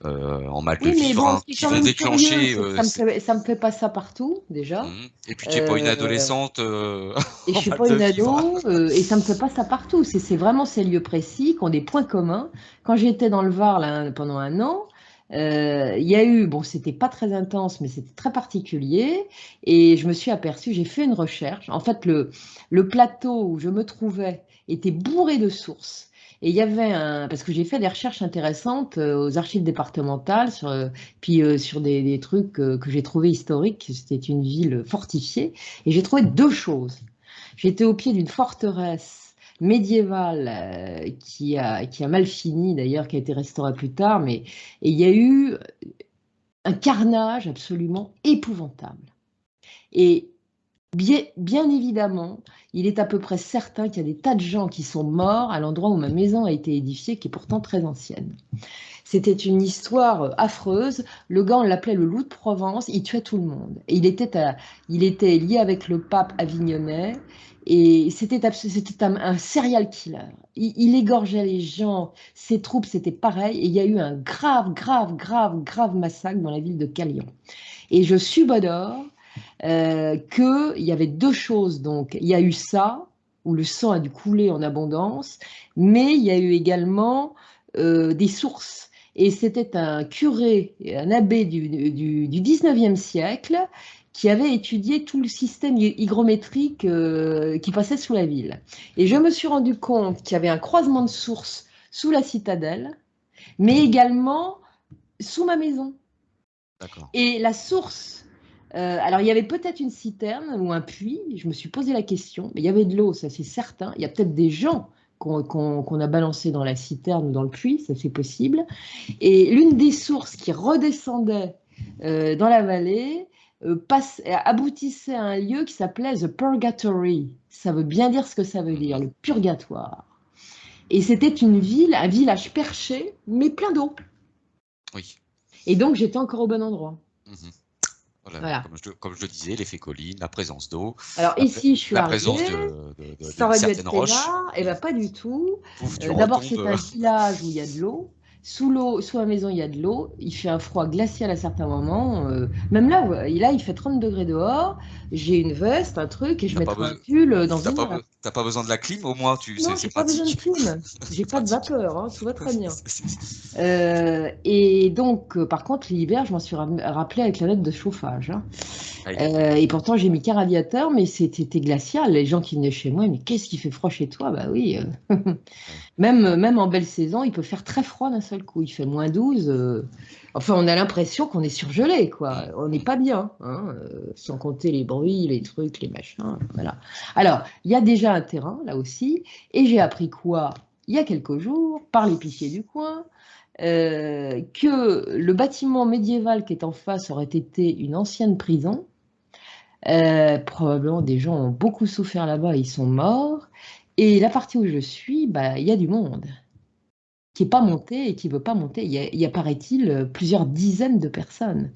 en mal de Oui, mais vivre bon, hein, ce qui est qui quand vont même curieux, déclencher. c'est que ça me fait pas ça partout, déjà. Et puis tu n'es pas une Euh, adolescente et je en suis mal pas de une vivre. ado, et ça me fait pas ça partout. C'est vraiment ces lieux précis qui ont des points communs. Quand j'étais dans le Var là, pendant un an, il y a eu, bon, c'était pas très intense, mais c'était très particulier. Et je me suis aperçue, j'ai fait une recherche. En fait, le plateau où je me trouvais était bourré de sources. Et il y avait un, parce que j'ai fait des recherches intéressantes aux archives départementales, puis sur des trucs que j'ai trouvés historiques. C'était une ville fortifiée. Et j'ai trouvé deux choses. J'étais au pied d'une forteresse médiévale qui a mal fini d'ailleurs, qui a été restaurée plus tard, mais et il y a eu un carnage absolument épouvantable. Et bien évidemment, il est à peu près certain qu'il y a des tas de gens qui sont morts à l'endroit où ma maison a été édifiée, qui est pourtant très ancienne. C'était une histoire affreuse. Le gars, on l'appelait le loup de Provence. Il tuait tout le monde. Et il était lié avec le pape avignonnais. Et c'était un serial killer. Il égorgeait les gens. Ses troupes, c'était pareil. Et il y a eu un grave massacre dans la ville de Calion. Et je subodore qu'il y avait deux choses. Donc, il y a eu ça, où le sang a dû couler en abondance, mais il y a eu également des sources. Et c'était un curé, un abbé du 19e siècle qui avait étudié tout le système hygrométrique qui passait sous la ville. Et je me suis rendu compte qu'il y avait un croisement de sources sous la citadelle, mais également sous ma maison. D'accord. Et la source, alors il y avait peut-être une citerne ou un puits, je me suis posé la question, mais il y avait de l'eau, ça c'est certain. Il y a peut-être des gens qu'on a balancés dans la citerne ou dans le puits, ça c'est possible. Et l'une des sources qui redescendait dans la vallée aboutissait à un lieu qui s'appelait The Purgatory. Ça veut bien dire ce que ça veut dire, Mhm. le purgatoire. Et c'était une ville, un village perché, mais plein d'eau. Oui. Et donc j'étais encore au bon endroit. Mhm. Voilà, Voilà. comme je le disais, l'effet colline, la présence d'eau, Alors ici, je suis la présence arrivée, ça d'une aurait dû certaine être fait roche. là, et bien pas du tout. Pouf, tu D'abord, retombes. c'est un village où il y a de l'eau. Sous l'eau, sous la maison, il y a de l'eau. Il fait un froid glacial à certains moments. Même là, là, il fait 30 degrés dehors. J'ai une veste, un truc, et je T'as pas, mettrai un besoin, pull dans une heure. t'as pas besoin de la clim, au moins, Non, c'est j'ai pas besoin de pratique. clim. J'ai C'est pas de pratique. vapeur, hein, tout va très bien. Et donc, par contre, l'hiver, je m'en suis rappelé avec la note de chauffage, hein. Aïe, aïe, aïe. Et pourtant, j'ai mis qu'un radiateur, mais c'était glacial. Les gens qui venaient chez moi, mais qu'est-ce qui fait froid chez toi? Bah oui, Ouais. même en belle saison, il peut faire très froid d'un seul coup. Il fait -12. Enfin, on a l'impression qu'on est surgelé, quoi. Mm, On n'est mm. pas bien, hein, sans compter les bruits, les trucs, les machins. Voilà. Alors, il y a déjà un terrain, là aussi. Et j'ai appris quoi? Il y a quelques jours, par l'épicier du coin, que le bâtiment médiéval qui est en face aurait été une ancienne prison. Probablement des gens ont beaucoup souffert là-bas, ils sont morts. Et la partie où je suis, bah, il y a du monde qui n'est pas monté et qui ne veut pas monter. Il y a, paraît-il, plusieurs dizaines de personnes.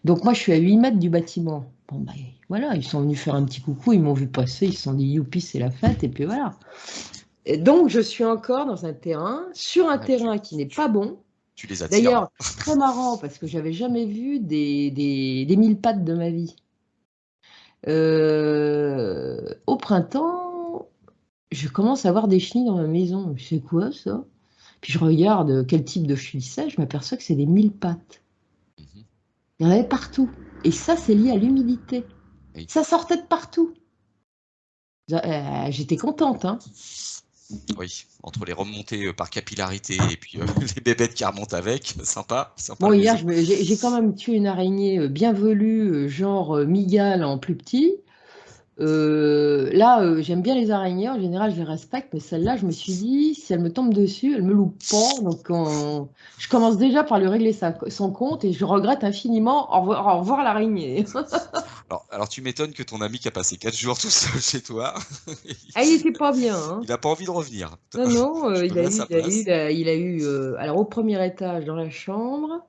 Donc moi, je suis à 8 mètres du bâtiment. Bon, bah, voilà, ils sont venus faire un petit coucou, ils m'ont vu passer, ils se sont dit, youpi, c'est la fête, et puis voilà. Et donc, je suis encore dans un terrain, sur un Ouais, terrain qui n'est pas bon. tu les attires. D'ailleurs, très marrant, parce que j'avais jamais vu des mille pattes de ma vie. Au printemps, je commence à avoir des chenilles dans ma maison. C'est quoi ça? Puis je regarde quel type de chenille c'est, je m'aperçois que c'est des mille pattes. Mhm. Il y en avait partout. Et ça, c'est lié à l'humidité. Oui. Ça sortait de partout. J'étais contente, hein. Oui, entre les remontées par capillarité et puis les bébêtes qui remontent avec, sympa, sympa Bon, la hier, maison. j'ai quand même tué une araignée bien velue, genre migale en plus petit. Là, j'aime bien les araignées, en général, je les respecte, mais celle-là, je me suis dit, si elle me tombe dessus, elle me loupe pas. Donc, je commence déjà par lui régler son compte et je regrette infiniment. Au revoir l'araignée. Alors tu m'étonnes que ton ami qui a passé 4 jours tout seul chez toi, Ah, il était pas bien, hein. il n'a pas envie de revenir. Non, non, Je me mets à sa place. alors au premier étage dans la chambre,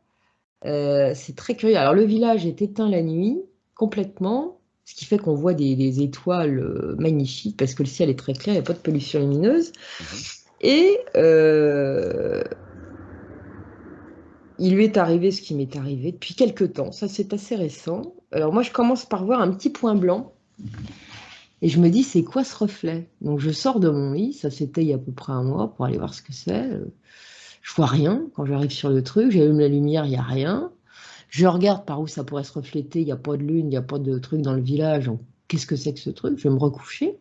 c'est très curieux. Alors le village est éteint la nuit complètement, ce qui fait qu'on voit des étoiles magnifiques, parce que le ciel est très clair, il n'y a pas de pollution lumineuse. Et il lui est arrivé ce qui m'est arrivé depuis quelque temps, ça c'est assez récent. Alors moi je commence par voir un petit point blanc, et je me dis c'est quoi ce reflet? Donc je sors de mon lit, ça c'était il y a à peu près un mois, pour aller voir ce que c'est. Je vois rien quand j'arrive sur le truc, j'allume la lumière, il n'y a rien. Je regarde par où ça pourrait se refléter, il n'y a pas de lune, il n'y a pas de truc dans le village, donc qu'est-ce que c'est que ce truc? Je vais me recoucher.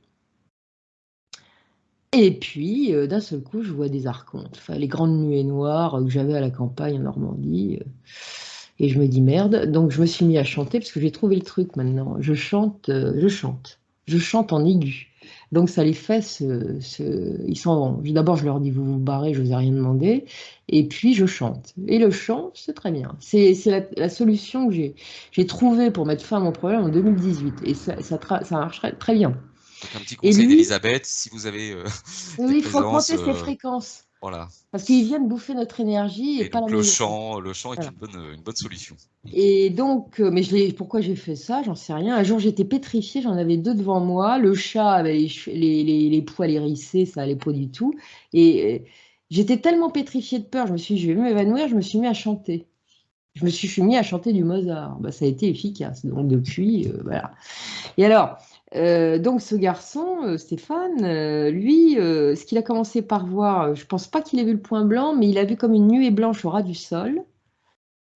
Et puis, d'un seul coup, je vois des archontes, enfin, les grandes nuées noires que j'avais à la campagne en Normandie. Et je me dis merde. Donc, je me suis mis à chanter parce que j'ai trouvé le truc maintenant. Je chante, je chante. Je chante en aigu. Donc, ça les fait ils s'en vont. D'abord, je leur dis, vous vous barrez, je vous ai rien demandé. Et puis, je chante. Et le chant, c'est très bien. C'est la solution que j'ai trouvée pour mettre fin à mon problème en 2018. Et ça marcherait très bien. Donc un petit Et conseil lui, d'Elisabeth, si vous avez des oui, il faut présences, augmenter ses fréquences. voilà. Parce qu'ils viennent bouffer notre énergie et Et pas la donc maison. le chant est Voilà. une bonne solution. Et donc, mais pourquoi j'ai fait ça? J'en sais rien. Un jour, j'étais pétrifiée, j'en avais deux devant moi. Le chat avait les poils hérissés, ça allait pas du tout. Et j'étais tellement pétrifiée de peur, je me suis dit, je vais m'évanouir, je me suis mis à chanter. Je me suis mis à chanter du Mozart. Bah, ça a été efficace. Donc, depuis, voilà. Et alors, donc ce garçon, Stéphane, lui, ce qu'il a commencé par voir, je pense pas qu'il ait vu le point blanc, mais il a vu comme une nuée blanche au ras du sol,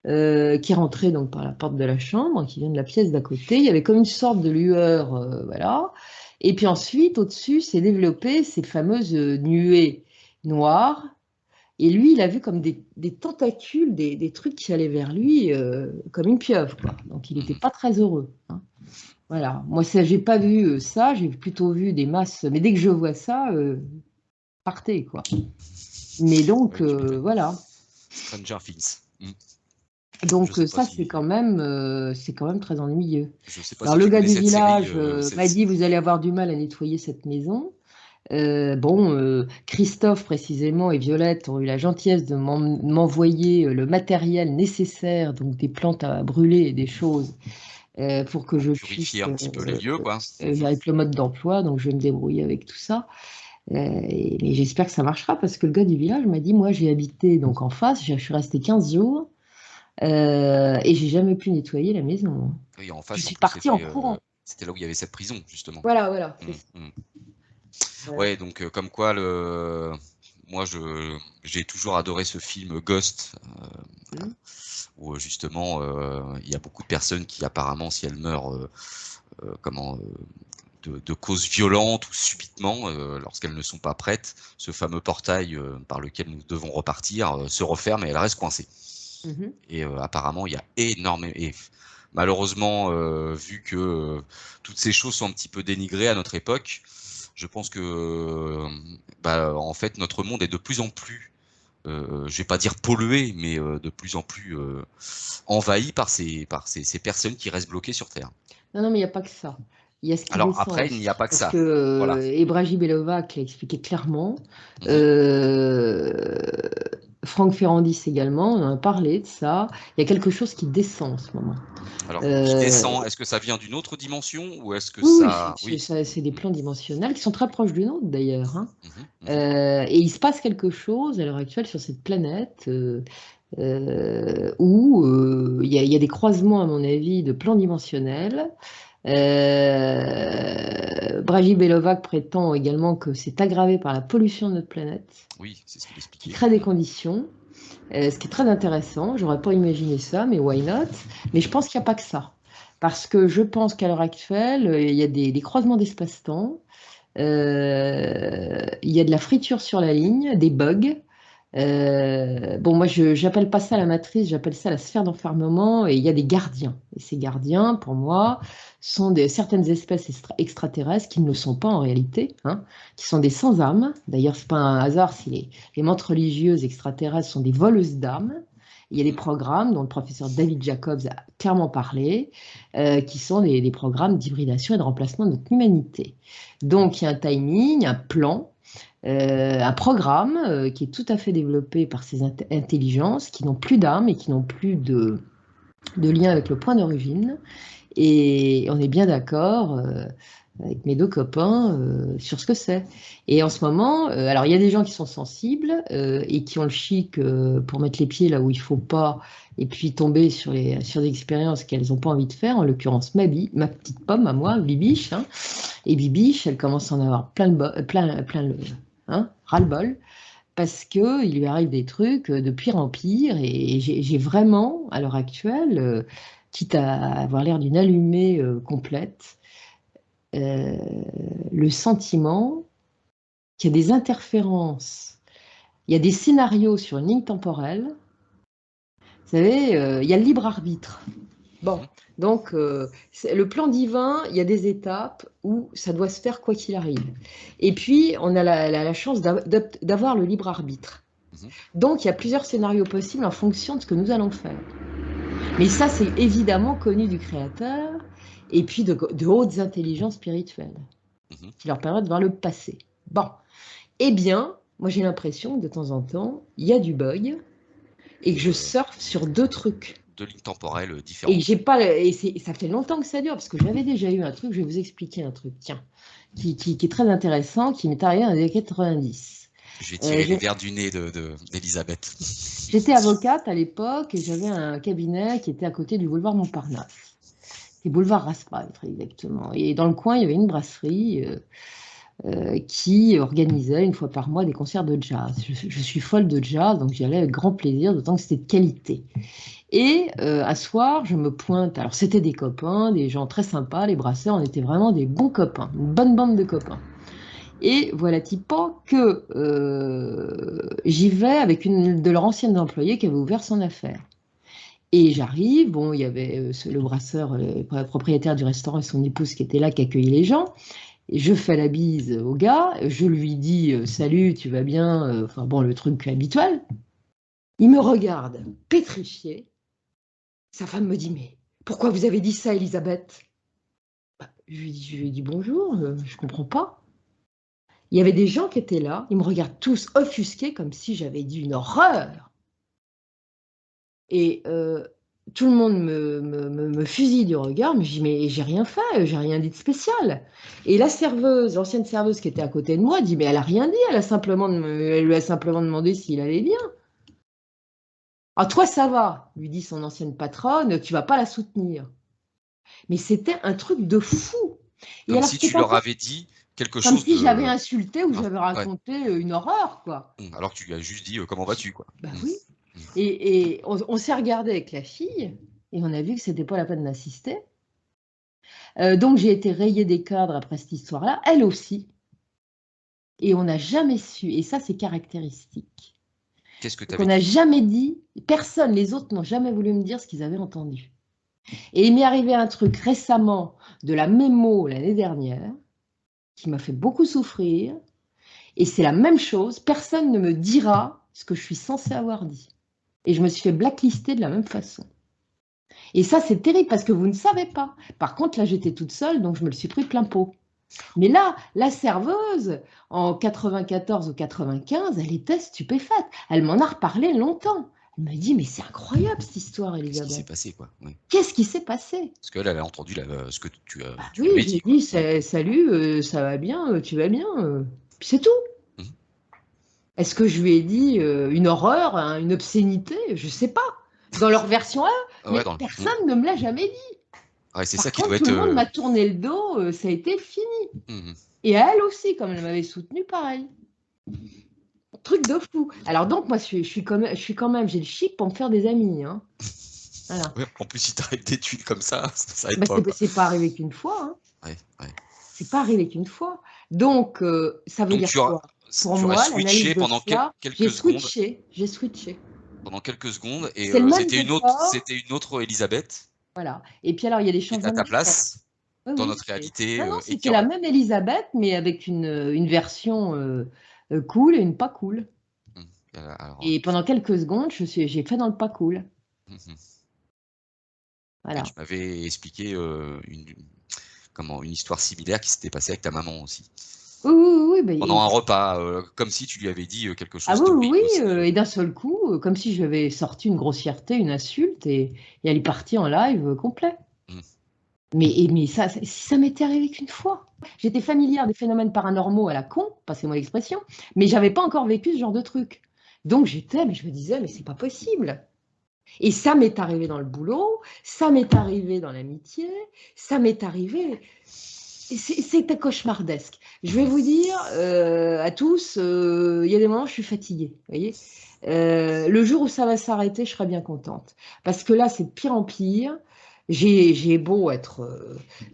qui rentrait donc par la porte de la chambre, qui vient de la pièce d'à côté. Il y avait comme une sorte de lueur, voilà. Et puis ensuite, au-dessus, s'est développé ces fameuses nuées noires. Et lui, il a vu comme des tentacules, des trucs qui allaient vers lui, comme une pieuvre, quoi. Donc il n'était pas très heureux, hein. Voilà, moi j'ai pas vu ça, j'ai plutôt vu des masses, mais dès que je vois ça, partez quoi. Mais donc Oui, tu m'étonnes. voilà, Stranger Things. Je donc sais pas ça si c'est quand même très ennuyeux. je sais pas Alors si le tu gars connais du cette série. village m'a dit vous allez avoir du mal à nettoyer cette maison. Bon, Christophe précisément et Violette ont eu la gentillesse de m'envoyer le matériel nécessaire, donc des plantes à brûler et des choses pour que je Purifier puisse, un petit peu les lieux, quoi. avec le mode d'emploi, donc je vais me débrouiller avec tout ça. Mais j'espère que ça marchera parce que le gars du village m'a dit, moi j'ai habité donc en face, je suis restée 15 jours et j'ai jamais pu nettoyer la maison. Oui, en Je face, en suis plus, partie en courant. c'était là où il y avait cette prison, justement. Voilà, voilà, c'est Mm, ça. mm. Voilà. Ouais, donc comme quoi moi j'ai toujours adoré ce film Ghost, Hmm. où justement il y a beaucoup de personnes qui apparemment, si elles meurent comment de causes violentes ou subitement, lorsqu'elles ne sont pas prêtes, ce fameux portail par lequel nous devons repartir se referme et elles restent coincées. Mhm. Et apparemment, il y a énormément. Et malheureusement, vu que toutes ces choses sont un petit peu dénigrées à notre époque, je pense que, en fait, notre monde est de plus en plus, je vais pas dire pollué, mais de plus en plus envahi par ces personnes qui restent bloquées sur Terre. Non, non, mais il n'y a pas que ça. Il y a ce qui Alors descend après, il n'y a aussi. pas que Parce ça. que Voilà. Ebraji Belovac l'a expliqué clairement. Mhm. Euh, Franck Ferrandis également, on en a parlé de ça. Il y a quelque chose qui descend en ce moment. Alors, qui Euh, descend, est-ce que ça vient d'une autre dimension ou est-ce que oui, oui, ça... Oui. c'est des plans dimensionnels qui sont très proches du nôtre d'ailleurs, hein. Mhm, mhm. Et il se passe quelque chose à l'heure actuelle sur cette planète où il y a des croisements, à mon avis, de plans dimensionnels. Bragi Belovac prétend également que c'est aggravé par la pollution de notre planète, Oui, c'est ce qu'il qui expliquait. crée des conditions, ce qui est très intéressant. J'aurais pas imaginé ça, mais why not? Mais je pense qu'il n'y a pas que ça. Parce que je pense qu'à l'heure actuelle, il y a des croisements d'espace-temps, il y a de la friture sur la ligne, des bugs. Bon, moi, je n'appelle pas ça la matrice, j'appelle ça la sphère d'enfermement, et il y a des gardiens. Et ces gardiens, pour moi, sont certaines espèces extraterrestres qui ne le sont pas en réalité, hein, qui sont des sans-âme. D'ailleurs, c'est pas un hasard si les mentes religieuses extraterrestres sont des voleuses d'âmes. Il y a des programmes dont le professeur David Jacobs a clairement parlé, qui sont des programmes d'hybridation et de remplacement de notre humanité. Donc, il y a un timing, un plan, un programme qui est tout à fait développé par ces intelligences qui n'ont plus d'âme et qui n'ont plus de lien avec le point d'origine Et on est bien d'accord avec mes deux copains sur ce que c'est. Et en ce moment, alors il y a des gens qui sont sensibles et qui ont le chic pour mettre les pieds là où il faut pas, et puis tomber sur des expériences qu'elles n'ont pas envie de faire, en l'occurrence ma petite pomme à moi, Bibiche, hein. Et Bibiche, elle commence à en avoir ras-le-bol, parce que il lui arrive des trucs de pire en pire, et j'ai vraiment, à l'heure actuelle, quitte à avoir l'air d'une allumée complète, euh, le sentiment qu'il y a des interférences, il y a des scénarios sur une ligne temporelle. Vous savez, il y a le libre arbitre. Bon, donc le plan divin, il y a des étapes où ça doit se faire quoi qu'il arrive. Et puis, on a la chance d'avoir le libre arbitre. Donc, il y a plusieurs scénarios possibles en fonction de ce que nous allons faire. Mais ça, c'est évidemment connu du créateur et puis de hautes intelligences spirituelles qui leur permettent de voir le passé. Bon, eh bien, moi j'ai l'impression que de temps en temps, il y a du bug et que je surfe sur deux trucs. De lignes temporelles Et différentes. j'ai pas, et ça fait longtemps que ça dure, parce que j'avais déjà eu un truc, je vais vous expliquer un truc, tiens, qui est très intéressant, qui m'est arrivé dans les années 90. Je vais tirer les verres du nez d'Elisabeth. J'étais avocate à l'époque et j'avais un cabinet qui était à côté du boulevard Montparnasse. C'est boulevard Raspail, très exactement. Et dans le coin, il y avait une brasserie qui organisait une fois par mois des concerts de jazz. Je suis folle de jazz, donc j'y allais avec grand plaisir, d'autant que c'était de qualité. Et un soir, je me pointe. Alors, c'était des copains, des gens très sympas, les brasseurs, on était vraiment des bons copains, une bonne bande de copains. Et voilà-t-il pas que j'y vais avec une de leurs anciennes employées qui avait ouvert son affaire. Et j'arrive, bon, il y avait le brasseur, le propriétaire du restaurant et son épouse qui étaient là, qui accueillaient les gens. Et je fais la bise au gars, je lui dis salut, tu vas bien, enfin bon, le truc habituel. Il me regarde, pétrifié. Sa femme me dit mais pourquoi vous avez dit ça, Elisabeth? Je lui ai dit bonjour, je comprends pas. Il y avait des gens qui étaient là, ils me regardent tous offusqués comme si j'avais dit une horreur. Et tout le monde me fusille du regard, mais je dis mais j'ai rien fait, j'ai rien dit de spécial. Et la serveuse, l'ancienne serveuse qui était à côté de moi, dit mais elle a rien dit, elle lui a simplement demandé s'il allait bien. Ah toi ça va, lui dit son ancienne patronne, tu vas pas la soutenir. Mais c'était un truc de fou. Et Comme alors si c'était tu pas leur ça, avais dit quelque comme chose si j'avais de. insulté ou j'avais Ouais. raconté une horreur, quoi. Alors que tu lui as juste dit comment vas-tu, quoi. Bah oui. Et on s'est regardé avec la fille et on a vu que c'était pas la peine d'assister. Donc j'ai été rayée des cadres après cette histoire-là, elle aussi. Et on n'a jamais su, et ça c'est caractéristique. Qu'est-ce que tu Donc on avais n'a dit? jamais dit, personne, les autres n'ont jamais voulu me dire ce qu'ils avaient entendu. Et il m'est arrivé un truc récemment de la mémo l'année dernière qui m'a fait beaucoup souffrir. Et c'est la même chose, personne ne me dira ce que je suis censée avoir dit. Et je me suis fait blacklister de la même façon. Et ça, c'est terrible parce que vous ne savez pas. Par contre, là, j'étais toute seule, donc je me le suis pris plein pot. Mais là, la serveuse, en 94 ou 95, elle était stupéfaite. Elle m'en a reparlé longtemps. Elle m'a dit, mais c'est incroyable cette histoire, Qu'est-ce qui s'est Elisabeth. passé, quoi? Oui. Qu'est-ce qui s'est passé? Parce qu'elle, elle a entendu ce que tu Bah lui oui, avais je lui dit, ai quoi. dit, Oui. salut, ça va bien, tu vas bien. Puis c'est tout. Mhm. Est-ce que je lui ai dit une horreur, hein, une obscénité? Je ne sais pas. Dans leur version à eux, Ouais, mais personne ne me l'a jamais dit. Ouais, c'est ça Par qui doit contre, tout être. le monde m'a tourné le dos, ça a été fini. Mhm. Et à elle aussi, comme elle m'avait soutenue, pareil. Truc de fou. Alors donc, moi, je suis quand même, j'ai le chic pour me faire des amis, hein. Voilà. Ouais, en plus, si t'arrêtes des tuiles comme ça aide Bah, pas, quoi. c'est pas arrivé qu'une fois, hein. Ouais, ouais. C'est pas arrivé qu'une fois. Donc, ça veut Donc, dire quoi? Pour tu aurais moi, l'analyse switché de pendant ça, quelques secondes. j'ai switché. Pendant quelques secondes, et C'est le même décor, c'était une autre Elisabeth voilà. Et puis alors, il y a des qui est à changements de ta décor. place Oui, dans oui. notre réalité Non, non, et qui c'était la aurait. même Elisabeth, mais avec une version cool et une pas cool. Mhm. Alors, Et pendant quelques secondes, j'ai fait dans le pas cool. mhm. Et Voilà. tu m'avais expliqué une histoire similaire qui s'était passée avec ta maman aussi. Oui, oui, oui, Pendant un repas, comme si tu lui avais dit quelque ah chose oui, oui, d'horrible oui, aussi. et d'un seul coup, comme si j'avais sorti une grossièreté, une insulte, et elle est partie en live complet. Mhm. Mais ça m'était arrivé qu'une fois. J'étais familière des phénomènes paranormaux à la con, passez-moi l'expression, mais j'avais pas encore vécu ce genre de truc. Donc mais je me disais, mais c'est pas possible. Et ça m'est arrivé dans le boulot, ça m'est arrivé dans l'amitié, ça m'est arrivé. C'était cauchemardesque. Je vais vous dire à tous, il y a des moments où je suis fatiguée. Vous voyez. Le jour où ça va s'arrêter, je serai bien contente. Parce que là, c'est de pire en pire. J'ai beau être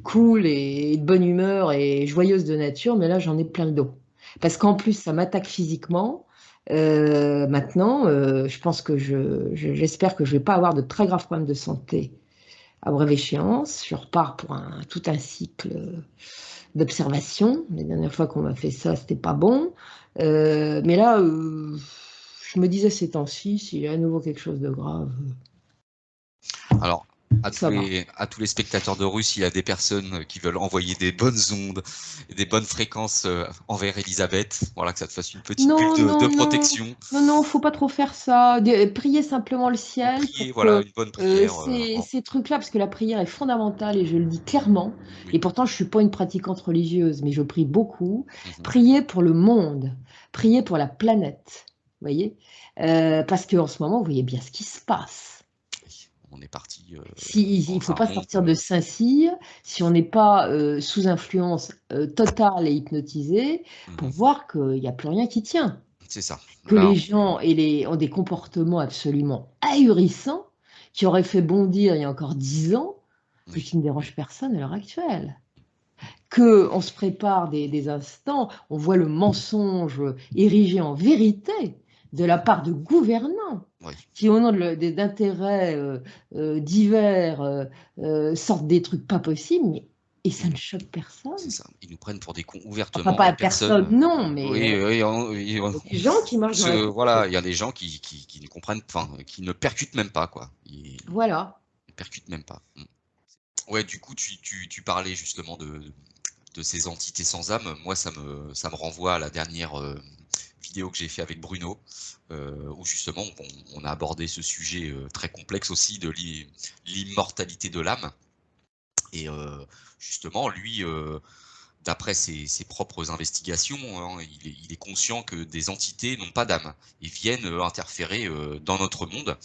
cool et de bonne humeur et joyeuse de nature, mais là, j'en ai plein le dos. Parce qu'en plus, ça m'attaque physiquement. Maintenant, je pense que j'espère que je ne vais pas avoir de très graves problèmes de santé à brève échéance. Je repars pour tout un cycle d'observation. La dernière fois qu'on m'a fait ça, c'était pas bon. Mais là, je me disais ces temps-ci, s'il y a à nouveau quelque chose de grave, Alors, ça va. à tous les spectateurs de Russe, il y a des personnes qui veulent envoyer des bonnes ondes et des bonnes fréquences envers Elisabeth. Voilà, que ça te fasse une petite bulle Non, de non, non, protection. non, non, faut pas trop faire ça. Priez simplement le Ou ciel prier, pour voilà, que une bonne prière. ces trucs-là, parce que la prière est fondamentale et je le dis clairement, Oui. et pourtant je suis pas une pratiquante religieuse, mais je prie beaucoup. Mhm. Priez pour le monde, priez pour la planète, vous voyez. Parce qu'en ce moment, vous voyez bien ce qui se passe. Oui. On est parti Il ne dans faut un pas monde. sortir de Saint-Cyr si on n'est pas sous influence totale et hypnotisé pour Mhm. voir qu'il n'y a plus rien qui tient. C'est ça. Que Là, les gens ont des comportements absolument ahurissants qui auraient fait bondir il y a encore 10 ans, mais oui. qui ne dérangent personne à l'heure actuelle. Qu'on se prépare des instants, on voit le mensonge érigé en vérité de la part de gouvernants Oui. qui, au nom d'intérêts divers, sortent des trucs pas possibles, et ça ne choque C'est personne. ça. Ils nous prennent pour des cons Enfin, ouvertement pas et à personne, personne. non, mais Oui, oui, il y a des gens qui marchent dans la voilà, culture. il y a des gens qui ne comprennent, enfin, qui ne percutent même pas, quoi. Voilà. Ils percutent même pas. Mm. Ouais, du coup, tu parlais justement de ces entités sans âme. Moi, ça me renvoie à la dernière vidéo que j'ai fait avec Bruno, où justement on a abordé ce sujet très complexe aussi de l'immortalité de l'âme. Et justement, lui, d'après ses propres investigations, hein, il est conscient que des entités n'ont pas d'âme et viennent interférer dans notre monde.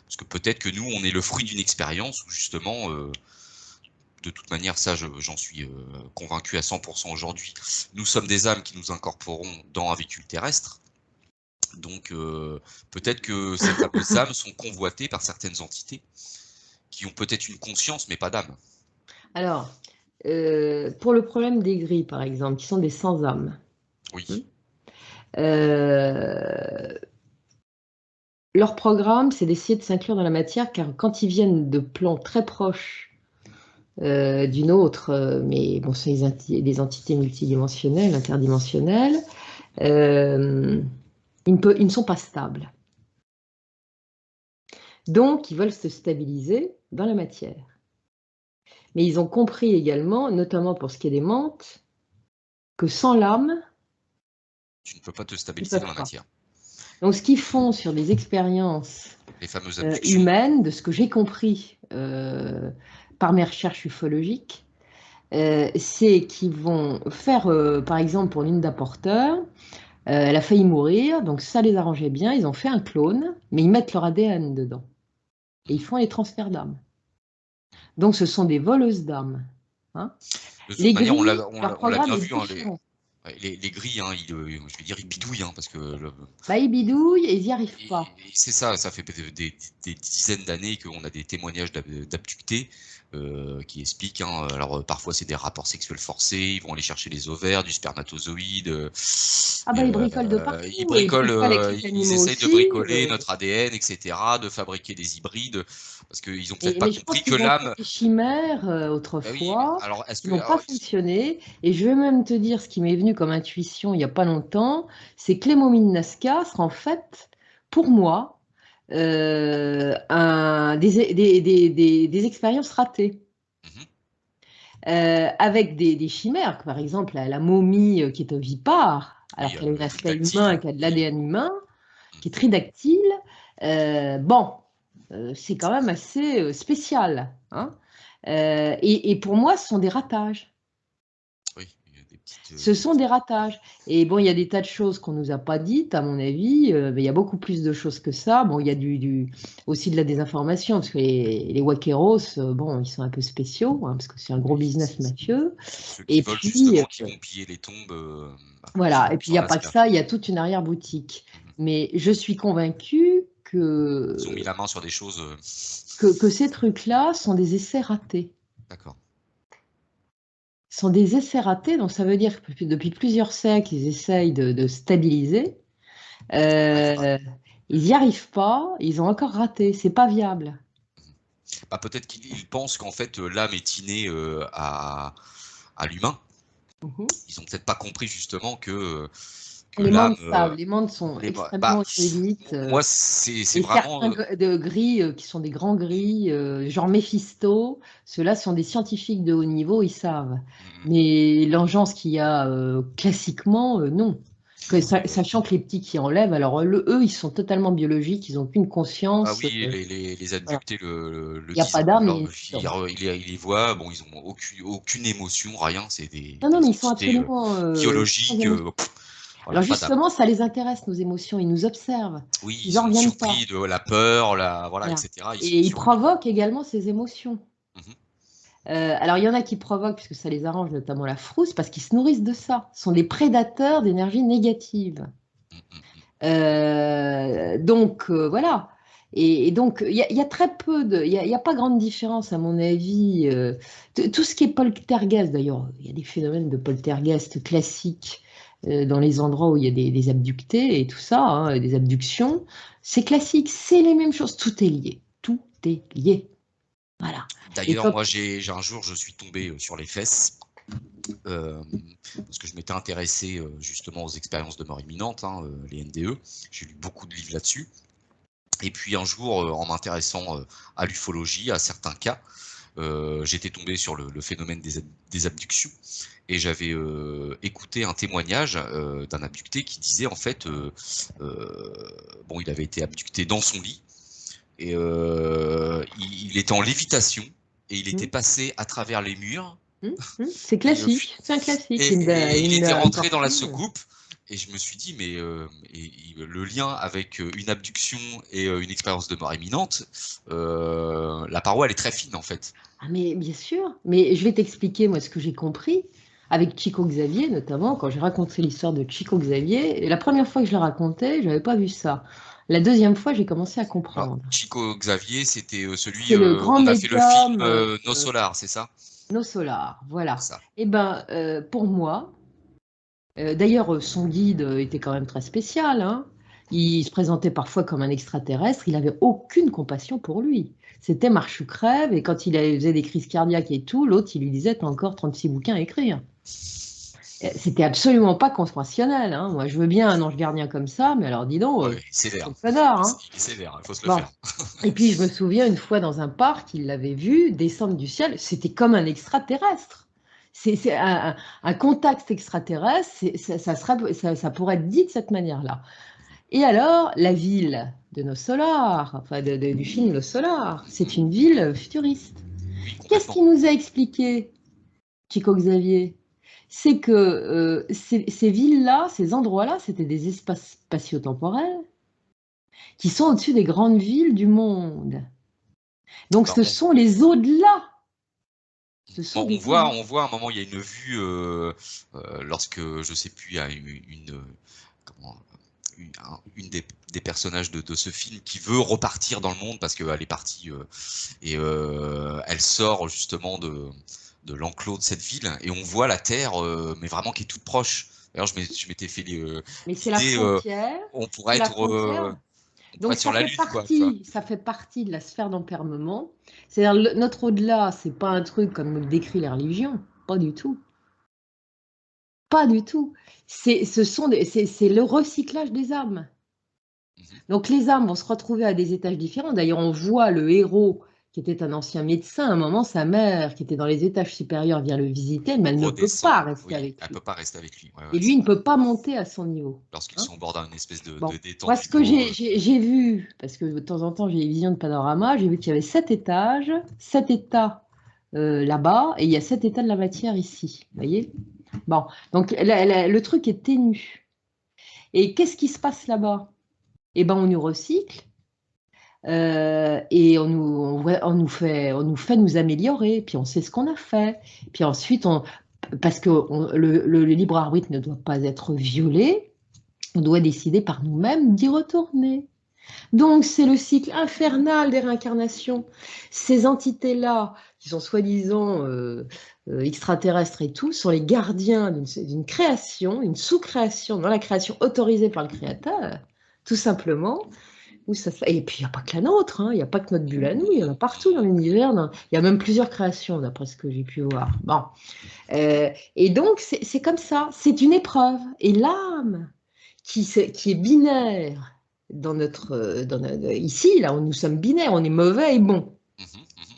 Parce que peut-être que nous, on est le fruit d'une expérience où justement, de toute manière, ça, j'en suis convaincu à 100% aujourd'hui. Nous sommes des âmes qui nous incorporons dans un véhicule terrestre. Donc, peut-être que ces fameuses âmes sont convoitées par certaines entités qui ont peut-être une conscience, mais pas d'âme. Alors, pour le problème des gris, par exemple, qui sont des sans-âme, hein, Oui. euh, leur programme, c'est d'essayer de s'inclure dans la matière, car quand ils viennent de plans très proches d'une autre, mais bon, c'est des entités multidimensionnelles, interdimensionnelles, euh, ils ne sont pas stables. Donc, ils veulent se stabiliser dans la matière. Mais ils ont compris également, notamment pour ce qui est des mantes, que sans l'âme, Tu ne peux pas te ils ne stabiliser dans peuvent la pas. matière. Donc, ce qu'ils font sur des expériences Les fameuses abductions. humaines, de ce que j'ai compris par mes recherches ufologiques, c'est qu'ils vont faire, par exemple, pour Linda Porter, elle a failli mourir, donc ça les arrangeait bien, ils ont fait un clone, mais ils mettent leur ADN dedans. Et ils font les transferts d'âme. Donc, ce sont des voleuses d'âme. Hein. De toute Les manière, grilles, leur on l'a programme bien est vu, hein, différent. les grilles, hein, je vais dire, ils bidouillent, hein, parce que Bah, ils bidouillent et ils n'y arrivent pas. et c'est ça, ça fait des dizaines d'années qu'on a des témoignages d'abductés qui expliquent. Hein, alors parfois c'est des rapports sexuels forcés, ils vont aller chercher les ovaires, du spermatozoïde, Ah bah, ils bricolent de partout ils et ils bricolent, bricolent avec les ils animaux essayent de aussi. bricoler notre ADN, etc., de fabriquer des hybrides, parce qu'ils ont peut-être pas Mais je pense compris que qu'ils ont fait l'âme. des chimères Bah oui, autrefois alors est-ce qui que n'ont pas fonctionné. Et je vais même te dire ce qui m'est venu comme intuition il n'y a pas longtemps, c'est que les momies de Nazca sera en fait, pour moi, des expériences ratées. mhm, Avec des chimères, par exemple la momie qui est ovipare, alors oui, qu'elle a un aspect humain et tridactyle, qui a de oui. l'ADN humain, qui est Mhm. tridactyle, bon, c'est quand même assez spécial. Hein. Et pour moi, ce sont des ratages. Oui, il y a des petites. Ce sont des ratages. Et bon, il y a des tas de choses qu'on ne nous a pas dites, à mon avis, mais il y a beaucoup plus de choses que ça. Bon, il y a aussi de la désinformation, parce que les Wakeros, bon, ils sont un peu spéciaux, hein, parce que c'est un gros business mafieux. Ceux qui Et volent puis, justement, qui vont piller les tombes voilà. Et puis, il n'y sur a pas que Nazca. ça, il y a toute une arrière-boutique. Mhm. Mais je suis convaincue Ils ont mis la main sur des choses. que ces trucs-là sont des essais ratés. D'accord. Sont des essais ratés, donc ça veut dire que depuis plusieurs siècles, ils essayent de stabiliser. Euh, Ils n'y arrivent pas, ils ont encore raté, c'est pas viable. Bah, peut-être qu'ils pensent qu'en fait l'âme est innée à l'humain. Mhm. Ils ont peut-être pas compris justement que Les l'âme. mondes savent, les mondes sont Bah, extrêmement érudites. moi, c'est Et vraiment. certains de gris, qui sont des grands gris, genre Méphisto, ceux-là sont des scientifiques de haut niveau, ils savent. Mais l'engeance qu'il y a classiquement, non. Sachant que les petits qui enlèvent, alors eux, ils sont totalement biologiques, ils n'ont qu'une Ah conscience. oui, les Voilà. abductés le Il n'y a disent. pas Hein. d'âme et Alors, une conscience. ils les voient, bon, ils ont aucune émotion, rien. C'est Non, non, mais des ils sont entités absolument sans biologiques. émotion. Voilà, Alors pas d'âme. justement, ça les intéresse, nos émotions, ils nous observent, Oui, ils ils n'en sont reviennent pas. surpris de la peur, voilà, Voilà. etc. Ils sont Et ils surpris. provoquent également ces émotions. Mhm, Alors, il y en a qui provoquent, puisque ça les arrange, notamment la frousse, parce qu'ils se nourrissent de ça. Ce sont des prédateurs d'énergie négative. mhm, mhm. Donc, voilà. Et donc, il y a très peu de. Il y a pas grande différence, à mon avis. Tout ce qui est poltergeist, d'ailleurs, il y a des phénomènes de poltergeist classiques dans les endroits où il y a des abductés et tout ça, hein, des abductions. C'est classique, c'est les mêmes choses. Tout est lié. Tout est lié. Voilà. Et D'ailleurs, quand. moi, j'ai un jour, je suis tombé sur les fesses. euh, Parce que je m'étais intéressé justement aux expériences de mort imminente, hein, les NDE. J'ai lu beaucoup de livres là-dessus. Et puis un jour, en m'intéressant à l'ufologie, à certains cas, j'étais tombé sur le phénomène des abductions et j'avais écouté un témoignage d'un abducté qui disait en fait, bon, il avait été abducté dans son lit et il était en lévitation et il était Hmm, passé à travers les murs c'est et, classique. C'est un classique. il était Une rentré dans la torture. soucoupe. Et je me suis dit, mais le lien avec une abduction et une expérience de mort imminente, la paroi, elle est très fine en fait. Ah, mais bien sûr, mais je vais t'expliquer moi ce que j'ai compris avec Chico Xavier notamment quand j'ai raconté l'histoire de Chico Xavier. Et la première fois que je la racontais, je n'avais pas vu ça. La deuxième fois, j'ai commencé à Alors, comprendre. Chico Xavier, c'était celui, C'est le grand on a fait le film médium No Solar, c'est ça? Nos Solar, voilà. Ça. Eh ben, pour moi, d'ailleurs, son guide était quand même très spécial, hein. Il se présentait parfois comme un extraterrestre. Il n'avait aucune compassion pour lui. C'était marche ou crève. Et quand il faisait des crises cardiaques et tout, l'autre, il lui disait, t'as encore 36 bouquins à écrire. C'était absolument pas conspirationnel, hein. Moi, je veux bien un ange gardien comme ça, mais alors dis donc, Ouais, il est sévère. quel connard, hein. Il est sévère, il faut se le Bon. faire. Et puis, je me souviens une fois dans un parc, il l'avait vu descendre du ciel. C'était comme un extraterrestre. C'est un contact extraterrestre, ça pourrait être dit de cette manière-là. Et alors, la ville de Nos Solars, enfin du film Nos Solars, c'est une ville futuriste. Oui, Qu'est-ce complètement. qu'il nous a expliqué, Chico Xavier? C'est que ces villes-là, ces endroits-là, c'était des espaces spatio-temporels qui sont au-dessus des grandes villes du monde. Donc, Ben, ce sont les au-delà. Ce sont des au-delà. on voit à un moment, il y a une vue lorsque, je sais plus, il y a comment, une des personnages de ce film qui veut repartir dans le monde parce qu'elle est partie et elle sort justement de l'enclos de cette ville et on voit la Terre, mais vraiment qui est toute proche. D'ailleurs, je m'étais fait Mais c'est la l'idée, frontière. on C'est la frontière. pourrait Donc, être sur la Lune, quoi. Tu vois. ça fait partie de la sphère d'empermement. C'est-à-dire, notre au-delà, c'est pas un truc comme nous le décrit les religions. Pas du tout. Pas du tout. C'est le recyclage des âmes. Mhm. Donc les âmes vont se retrouver à des étages différents. D'ailleurs, on voit le héros qui était un ancien médecin. À un moment, sa mère, qui était dans les étages supérieurs, vient le visiter, mais elle ne peut Redescend, pas rester oui, avec elle lui. peut pas rester avec lui. Ouais, ouais, Et lui, c'est il ne vrai. peut pas monter à son niveau. Lorsqu'ils Hein. sont au bord d'une espèce de Bon, moi, d'étendue ce que d'eau. j'ai vu, parce que de temps en temps, j'ai des visions de panorama, j'ai vu qu'il y avait 7 étages, 7 états là-bas, et il y a 7 états de la matière ici. Vous voyez? Bon, donc le truc est ténu. Et qu'est-ce qui se passe là-bas? Eh ben, on nous recycle. Et on nous fait nous améliorer, puis on sait ce qu'on a fait. Puis ensuite, parce que le libre arbitre ne doit pas être violé, on doit décider par nous-mêmes d'y retourner. Donc, c'est le cycle infernal des réincarnations. Ces entités-là, qui sont soi-disant extraterrestres et tout, sont les gardiens d'une création, une sous-création dans la création autorisée par le Créateur, tout simplement. Et puis, il n'y a pas que la nôtre, hein. Il n'y a pas que notre bulle à nous, il y en a partout dans l'univers. Il y a même plusieurs créations, d'après ce que j'ai pu voir. Bon. Et donc, c'est comme ça, c'est une épreuve. Et l'âme, qui est binaire, ici, là, où nous sommes binaires, on est mauvais et bon.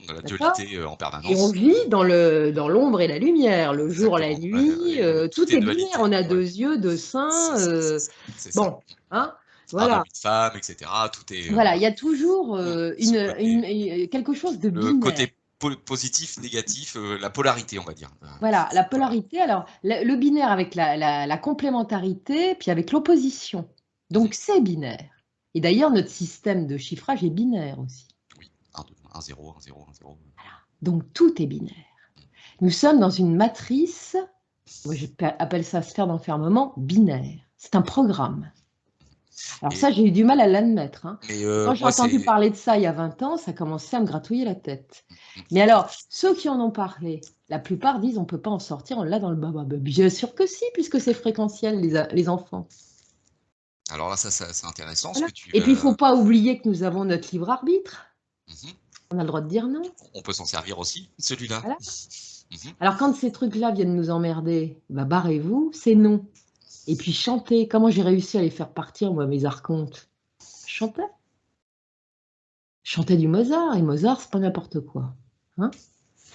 La D'accord? dualité en Et on permanence. vit dans l'ombre et la lumière, le jour, la Exactement. nuit, tout Tout est est binaire. dualité. On a Ouais. 2 yeux, 2 seins. C'est ça. Bon, hein, Un homme, voilà. une femme, etc. Tout est. Voilà, il y a toujours Ce côté, quelque chose de le binaire. côté positif, négatif, la polarité, on va dire. Voilà, la polarité. Alors, le binaire avec la complémentarité, puis avec l'opposition. Donc, c'est binaire. Et d'ailleurs, notre système de chiffrage est binaire aussi. Oui, 1, 2, 1, 0, 1, 0, 1, 0. Voilà. Donc, tout est binaire. Nous sommes dans une matrice, moi j'appelle ça sphère d'enfermement, binaire. C'est un programme. Alors Et, ça, j'ai eu du mal à l'admettre, hein. mais Quand j'ai moi, entendu c'est. parler de ça il y a 20 ans, ça commençait à me gratouiller la tête. Mm, Mais alors, ceux qui en ont parlé, la plupart disent on ne peut pas en sortir, on l'a dans le baba. Bien sûr que si, puisque c'est fréquentiel, les enfants. Alors là, ça, c'est intéressant ce Voilà. que tu. Et puis, il ne faut pas oublier que nous avons notre libre arbitre. Mhm. On a le droit de dire non. On peut s'en servir aussi, celui-là. Voilà. Mhm. Alors, quand ces trucs-là viennent nous emmerder, bah, barrez-vous, c'est non. Et puis chanter. Comment j'ai réussi à les faire partir, moi, mes archontes? Je chantais. Je chantais du Mozart. Et Mozart, c'est pas n'importe quoi. Hein?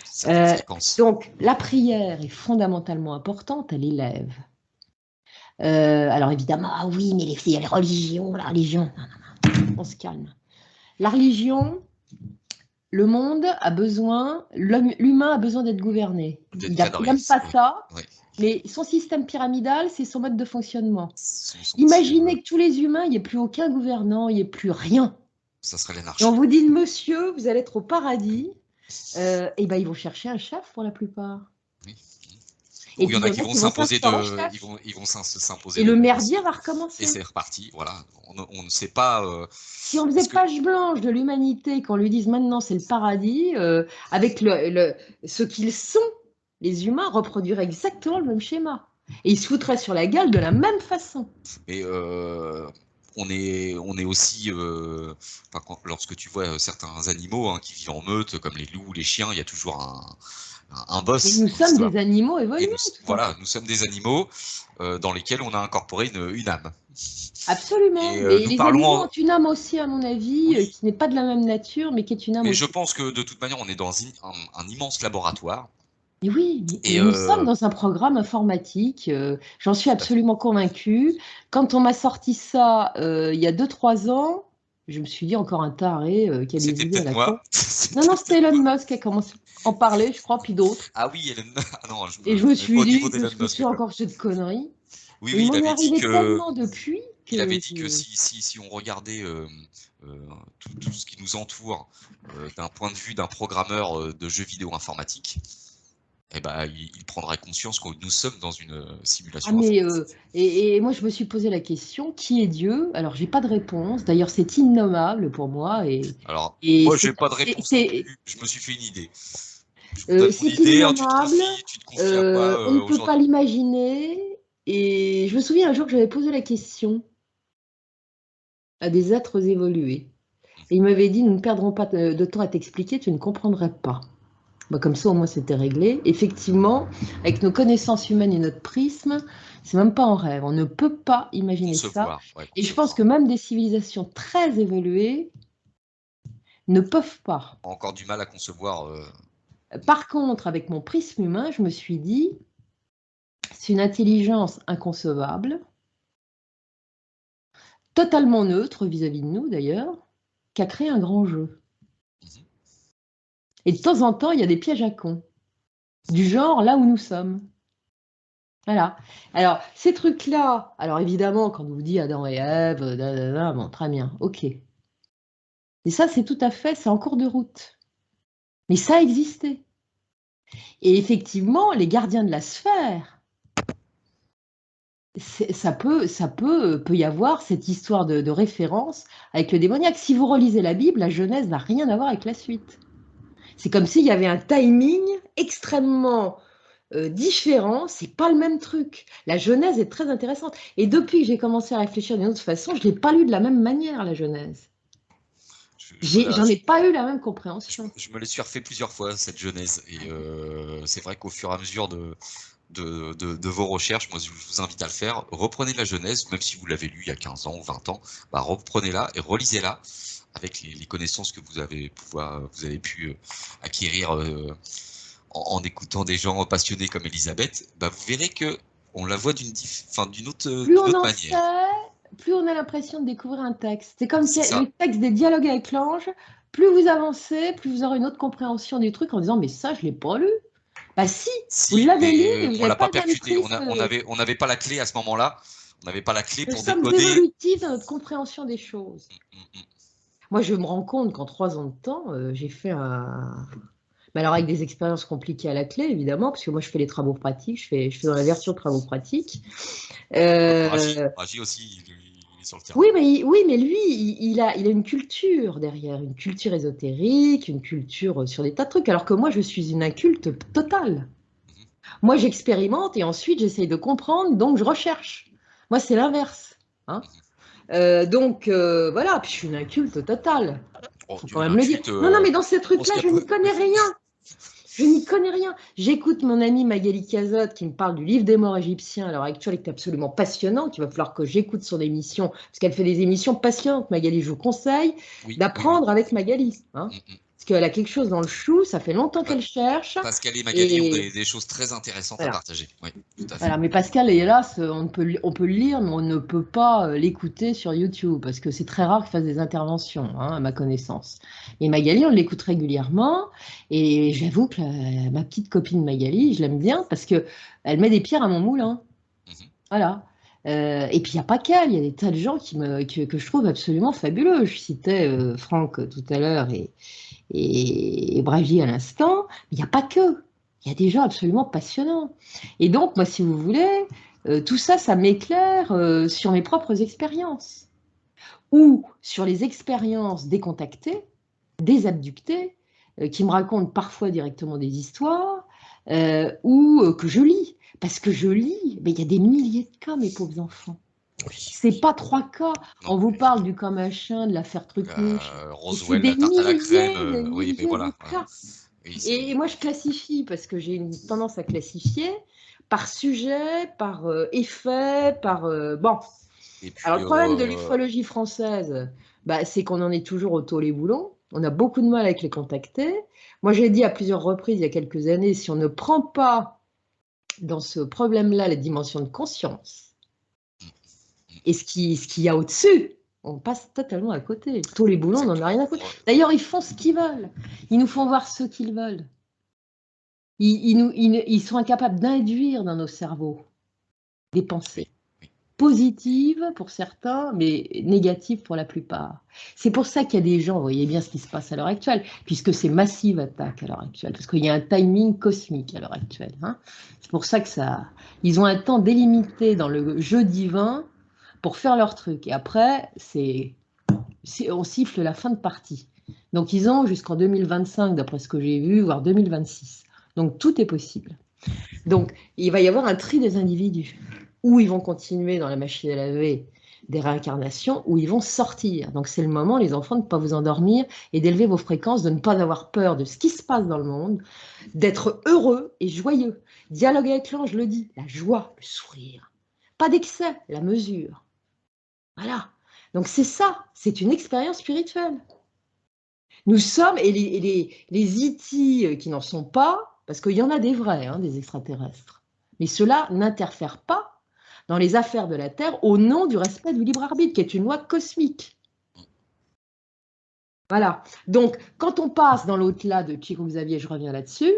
Certaines fréquences. Donc, la prière est fondamentalement importante, elle élève. Alors évidemment, ah oui, mais les religions, la religion. Non, non, non, on se calme. La religion, le monde a besoin, l'humain a besoin d'être gouverné. D'être Il cadré. n'aime pas ça, Oui. mais son système pyramidal, c'est son mode de fonctionnement. Senti, Imaginez que tous les humains, il n'y ait plus aucun gouvernant, il n'y ait plus rien. ça serait Et on l'anarchie. vous dit, monsieur, vous allez être au paradis. Et ben, ils vont chercher un chef pour la plupart. Oui. Et Ou il y puis, en il y a en qui a vont qui vont s'imposer s'inscrire en de. chef. Ils vont s'imposer Et de le nous merdier aussi. va Et recommencer. c'est reparti. Voilà. On ne sait pas. Si on faisait Parce que. page blanche de l'humanité, qu'on lui dise maintenant c'est le paradis, avec ce qu'ils sont, les humains reproduiraient exactement le même schéma. Et ils se foutraient sur la gueule de la même façon. Mais on est aussi, enfin, lorsque tu vois certains animaux hein, qui vivent en meute, comme les loups, les chiens, il y a toujours un Mais boss nous dans sommes l'histoire. des animaux Et évolués, nous, tout voilà, simplement. nous sommes des animaux dans lesquels on a incorporé une âme. Absolument. Et Mais nous les parlons, animaux ont une âme aussi, à mon avis, oui, qui n'est pas de la même nature, mais qui est une âme mais je aussi. pense que de toute manière, on est dans un immense laboratoire. Mais oui, Et mais nous sommes dans un programme informatique, j'en suis tout à fait. absolument convaincue. Quand on m'a sorti ça il y a 2, 3 ans, je me suis dit encore un taré qui a des C'était idées à peut-être la con. moi. Non, non, C'était c'était peut-être Elon moi. Musk qui a commencé à en parler, je crois, puis d'autres. Ah oui, Elon. Ah non, Et je me mais pas suis au niveau dit, d'Elon qu'est-ce Musk que quand même. encore cette connerie? Oui, Et oui, il il m'en est avait dit arrivé que tellement depuis il avait que dit que si on regardait tout ce qui nous entoure d'un point de vue d'un programmeur de jeux vidéo informatique, eh ben, il prendrait conscience que nous sommes dans une Ah simulation mais informatique. et moi je me suis posé la question, qui est Dieu? Alors j'ai pas de réponse. D'ailleurs c'est innommable pour moi Alors, et moi, j'ai pas de réponse non plus. Je me suis fait une idée. Je vous donne mon c'est idée. Alors, innommable. tu te confies à quoi On ne peut pas aujourd'hui? l'imaginer. Et je me souviens un jour que j'avais posé la question à des êtres évolués. Et ils m'avaient dit, nous ne perdrons pas de temps à t'expliquer, tu ne comprendrais pas. Bah, comme ça, au moins, c'était réglé. Effectivement, avec nos connaissances humaines et notre prisme, c'est même pas en rêve. On ne peut pas imaginer ça. Concevoir, ouais, Et je pense concevoir. que même des civilisations très évoluées ne peuvent pas. Encore du mal à concevoir. Par contre, avec mon prisme humain, je me suis dit, c'est une intelligence inconcevable, totalement neutre vis-à-vis de nous d'ailleurs, qui a créé un grand jeu. Mhm. Et de temps en temps, il y a des pièges à cons, du genre là où nous sommes. Voilà. Alors, ces trucs-là, alors évidemment, quand on vous dit Adam et Ève, bon, très bien, ok. Et ça, c'est tout à fait, c'est en cours de route. Mais ça a existé. Et effectivement, les gardiens de la sphère, peut y avoir cette histoire de référence avec le démoniaque. Si vous relisez la Bible, la Genèse n'a rien à voir avec la suite. C'est comme s'il y avait un timing extrêmement différent, c'est pas le même truc. La Genèse est très intéressante. Et depuis que j'ai commencé à réfléchir d'une autre façon, je ne l'ai pas lu de la même manière, la Genèse. J'en ai pas eu la même compréhension. Je me l'ai suis refait plusieurs fois, cette Genèse. Et c'est vrai qu'au fur et à mesure de vos recherches, moi je vous invite à le faire. Reprenez la Genèse, même si vous l'avez lu il y a 15 ans ou 20 ans, bah, reprenez-la et relisez-la avec les connaissances que vous avez pu acquérir en écoutant des gens passionnés comme Elisabeth. Bah, vous verrez que on la voit d'une autre Plus on en manière. sait, plus on a l'impression de découvrir un texte. C'est comme C'est ça. le texte des dialogues avec l'ange. Plus vous avancez, plus vous aurez une autre compréhension du truc en disant mais ça je l'ai pas lu. Bah si, vous Si, l'avez lu, mais mais vous on n'avez l'a pas pas le même percuté. prisme. On n'avait pas la clé à ce moment-là. On n'avait pas la clé Nous pour sommes décoder. évolutifs dans notre compréhension des choses. Mm, mm. Moi, je me rends compte qu'en 3 ans de temps, j'ai fait un. Mais alors, avec des expériences compliquées à la clé, évidemment, parce que moi, je fais les travaux pratiques, je fais dans la version travaux pratiques. Euh, Raji aussi, il est sur le terrain. oui, mais lui, il a une culture derrière, une culture ésotérique, une culture sur des tas de trucs, alors que moi, je suis une inculte totale. Mhm. Moi, j'expérimente et ensuite, j'essaye de comprendre, donc je recherche. Moi, c'est l'inverse. Hein. Voilà, puis je suis une inculte totale. Oh, Faut tu quand es même le dire. l'inculte. Non, non, mais dans ces Je pense trucs-là, qu'il y je a n'y peu. connais rien. Je n'y connais rien. J'écoute mon amie Magali Cazotte qui me parle du livre des morts égyptiens à l'heure actuelle, qui est absolument passionnant, qu'il va falloir que j'écoute son émission, parce qu'elle fait des émissions passionnantes, Magali. Je vous conseille Oui, oui, oui. d'apprendre avec Magali. Hein, Mm, mm. parce qu'elle a quelque chose dans le chou, ça fait longtemps Pa- qu'elle cherche. Pascal et Magali ont Et des choses très intéressantes à voilà. partager. Oui, tout à fait. Voilà, mais Pascal, hélas, on peut le lire, mais on ne peut pas l'écouter sur YouTube parce que c'est très rare qu'il fasse des interventions, hein, à ma connaissance. Et Magali, on l'écoute régulièrement et j'avoue que ma petite copine Magali, je l'aime bien parce que elle met des pierres à mon moulin. Mhm. Voilà. Et puis il n'y a pas qu'elle, il y a des tas de gens que je trouve absolument fabuleux. Je citais Franck tout à l'heure et Bragi à l'instant, mais il n'y a pas que. Il y a des gens absolument passionnants. Et donc, moi, si vous voulez, tout ça, ça m'éclaire sur mes propres expériences ou sur les expériences des contactés, des abductés, qui me racontent parfois directement des histoires ou que je lis. Parce que je lis, mais il y a des milliers de cas, mes pauvres enfants. Oui, C'est oui. pas 3 cas. Non, On vous mais parle du cas machin, de l'affaire Trucmuche. Et c'est Roswell, des la tarte à la crème, milliers, des oui, mais milliers de voilà. cas. Oui, Et moi, je classifie parce que j'ai une tendance à classifier par sujet, par effet, par... bon. Et Alors, puis, le problème de l'ufologie française, bah, c'est qu'on en est toujours au taux-les-boulons. On a beaucoup de mal avec les contacter. Moi, j'ai dit à plusieurs reprises il y a quelques années, si on ne prend pas dans ce problème-là la dimension de conscience et ce qu'il y a au-dessus, on passe totalement à côté. Tous les boulons, on n'en a exactement. rien à foutre. D'ailleurs, ils font ce qu'ils veulent. Ils nous font voir ce qu'ils veulent. Ils sont incapables d'induire dans nos cerveaux des Oui, pensées oui. positives pour certains, mais négatives pour la plupart. C'est pour ça qu'il y a des gens, vous voyez bien ce qui se passe à l'heure actuelle, puisque c'est massive attaque à l'heure actuelle, parce qu'il y a un timing cosmique à l'heure actuelle. Hein. C'est pour ça que ils ont un temps délimité dans le jeu divin pour faire leur truc. Et après, on siffle la fin de partie. Donc ils ont jusqu'en 2025, d'après ce que j'ai vu, voire 2026. Donc tout est possible. Donc il va y avoir un tri des individus, où ils vont continuer dans la machine à laver des réincarnations, où ils vont sortir. Donc c'est le moment, les enfants, de ne pas vous endormir et d'élever vos fréquences, de ne pas avoir peur de ce qui se passe dans le monde, d'être heureux et joyeux. Dialogue avec l'ange le dit, la joie, le sourire. Pas d'excès, la mesure. Voilà. Donc c'est ça, c'est une expérience spirituelle. Nous sommes, et les E.T. qui n'en sont pas, parce qu'il y en a des vrais, hein, des extraterrestres, mais ceux-là n'interfèrent pas dans les affaires de la Terre au nom du respect du libre arbitre, qui est une loi cosmique. Voilà. Donc, quand on passe dans l'au-delà de Chico Xavier, je reviens là-dessus,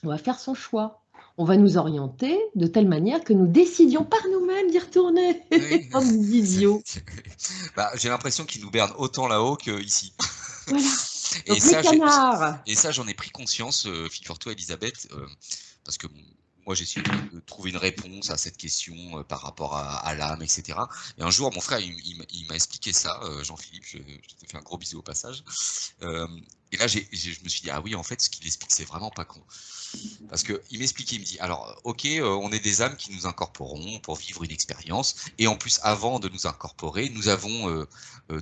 on va faire son choix. On va nous orienter de telle manière que nous décidions par nous-mêmes d'y retourner. Oui. Bande d'idiots. Bah, j'ai l'impression qu'ils nous bernent autant là-haut qu'ici. Voilà. Et Donc, mes ça, canards. j'en ai pris conscience, figure-toi, Elisabeth, parce que moi, j'ai essayé de trouver une réponse à cette question par rapport à l'âme, etc. Et un jour, mon frère, il m'a expliqué ça, Jean-Philippe, je te fais un gros bisou au passage. Et là, je me suis dit, ah oui, en fait, ce qu'il explique, c'est vraiment pas con. Parce qu'il m'expliquait, il me dit, alors, ok, on est des âmes qui nous incorporons pour vivre une expérience, et en plus, avant de nous incorporer, nous avons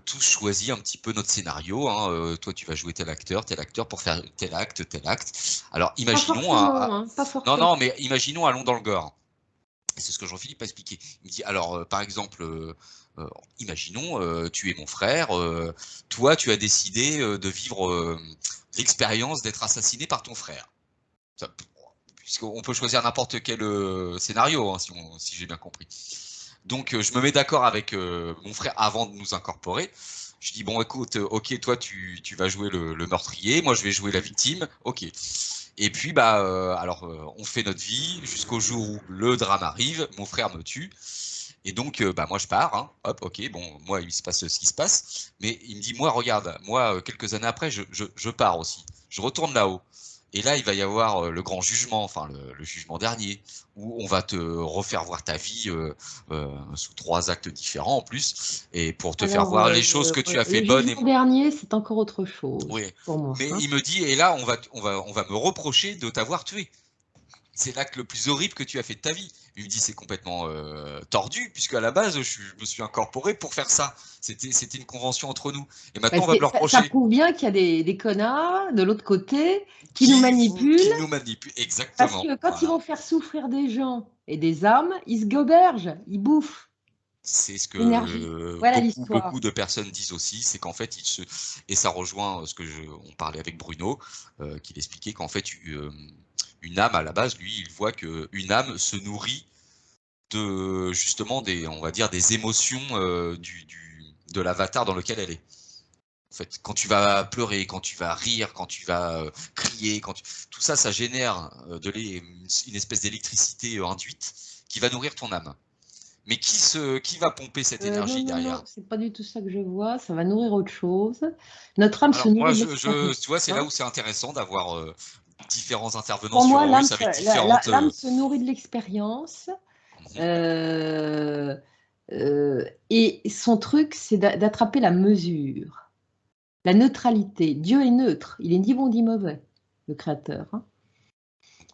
tous choisi un petit peu notre scénario. Hein, toi, tu vas jouer tel acteur pour faire tel acte, tel acte. Alors, Pas imaginons, forcément, hein, pas non, forcément. non, mais imaginons, allons dans le gore. Et c'est ce que Jean-Philippe a expliqué. Il me dit, alors, par exemple, imaginons, tu es mon frère, toi, tu as décidé de vivre l'expérience d'être assassiné par ton frère. Ça, puisqu'on peut choisir n'importe quel scénario, hein, si j'ai bien compris. Donc, je me mets d'accord avec mon frère avant de nous incorporer. Je dis, bon, écoute, ok, toi, tu vas jouer le meurtrier, moi, je vais jouer la victime, ok. Et puis, bah, alors, on fait notre vie jusqu'au jour où le drame arrive, mon frère me tue. Et donc, bah, moi, je pars, hein, hop, ok, bon, moi, il se passe ce qui se passe. Mais il me dit, moi, regarde, moi, quelques années après, je pars aussi. Je retourne là-haut. Et là, il va y avoir le grand jugement, enfin le jugement dernier, où on va te refaire voir ta vie sous 3 actes différents en plus, et pour te faire Alors, voir les choses que tu as fait le bonnes et jugement dernier, c'est encore autre chose oui. pour moi, Mais hein. il me dit, et là, on va me reprocher de t'avoir tué. C'est l'acte le plus horrible que tu as fait de ta vie. Il me dit, c'est complètement tordu, puisque à la base, je me suis incorporé pour faire ça. C'était une convention entre nous. Et Bah, maintenant, on va me le ça reprocher. prouve bien qu'il y a des connards de l'autre côté qui nous Qui manipulent, nous manipule. parce Exactement. que quand ils Voilà. vont faire souffrir des gens et des âmes, ils se gobergent, ils bouffent C'est ce que l'énergie. Voilà beaucoup l'histoire. de personnes disent aussi, c'est qu'en fait, et ça rejoint on parlait avec Bruno, qu'il expliquait qu'en fait, une âme à la base, lui, il voit que une âme se nourrit de justement on va dire des émotions de l'avatar dans lequel elle est. En fait, quand tu vas pleurer, quand tu vas rire, quand tu vas crier, tout ça, ça génère une espèce d'électricité induite qui va nourrir ton âme. Mais qui va pomper cette Non, énergie non, non, derrière? c'est pas du tout ça que je vois. Ça va nourrir autre chose. Notre âme se Alors moi, nourrit de l'expérience, tu vois, c'est là hein. où c'est intéressant d'avoir différents intervenants Pour sur moi, Horus avec différentes. l'âme se nourrit de l'expérience. Mhm. euh, et son truc, c'est d'attraper la mesure, la neutralité. Dieu est neutre. Il est ni bon ni mauvais, le Créateur, hein.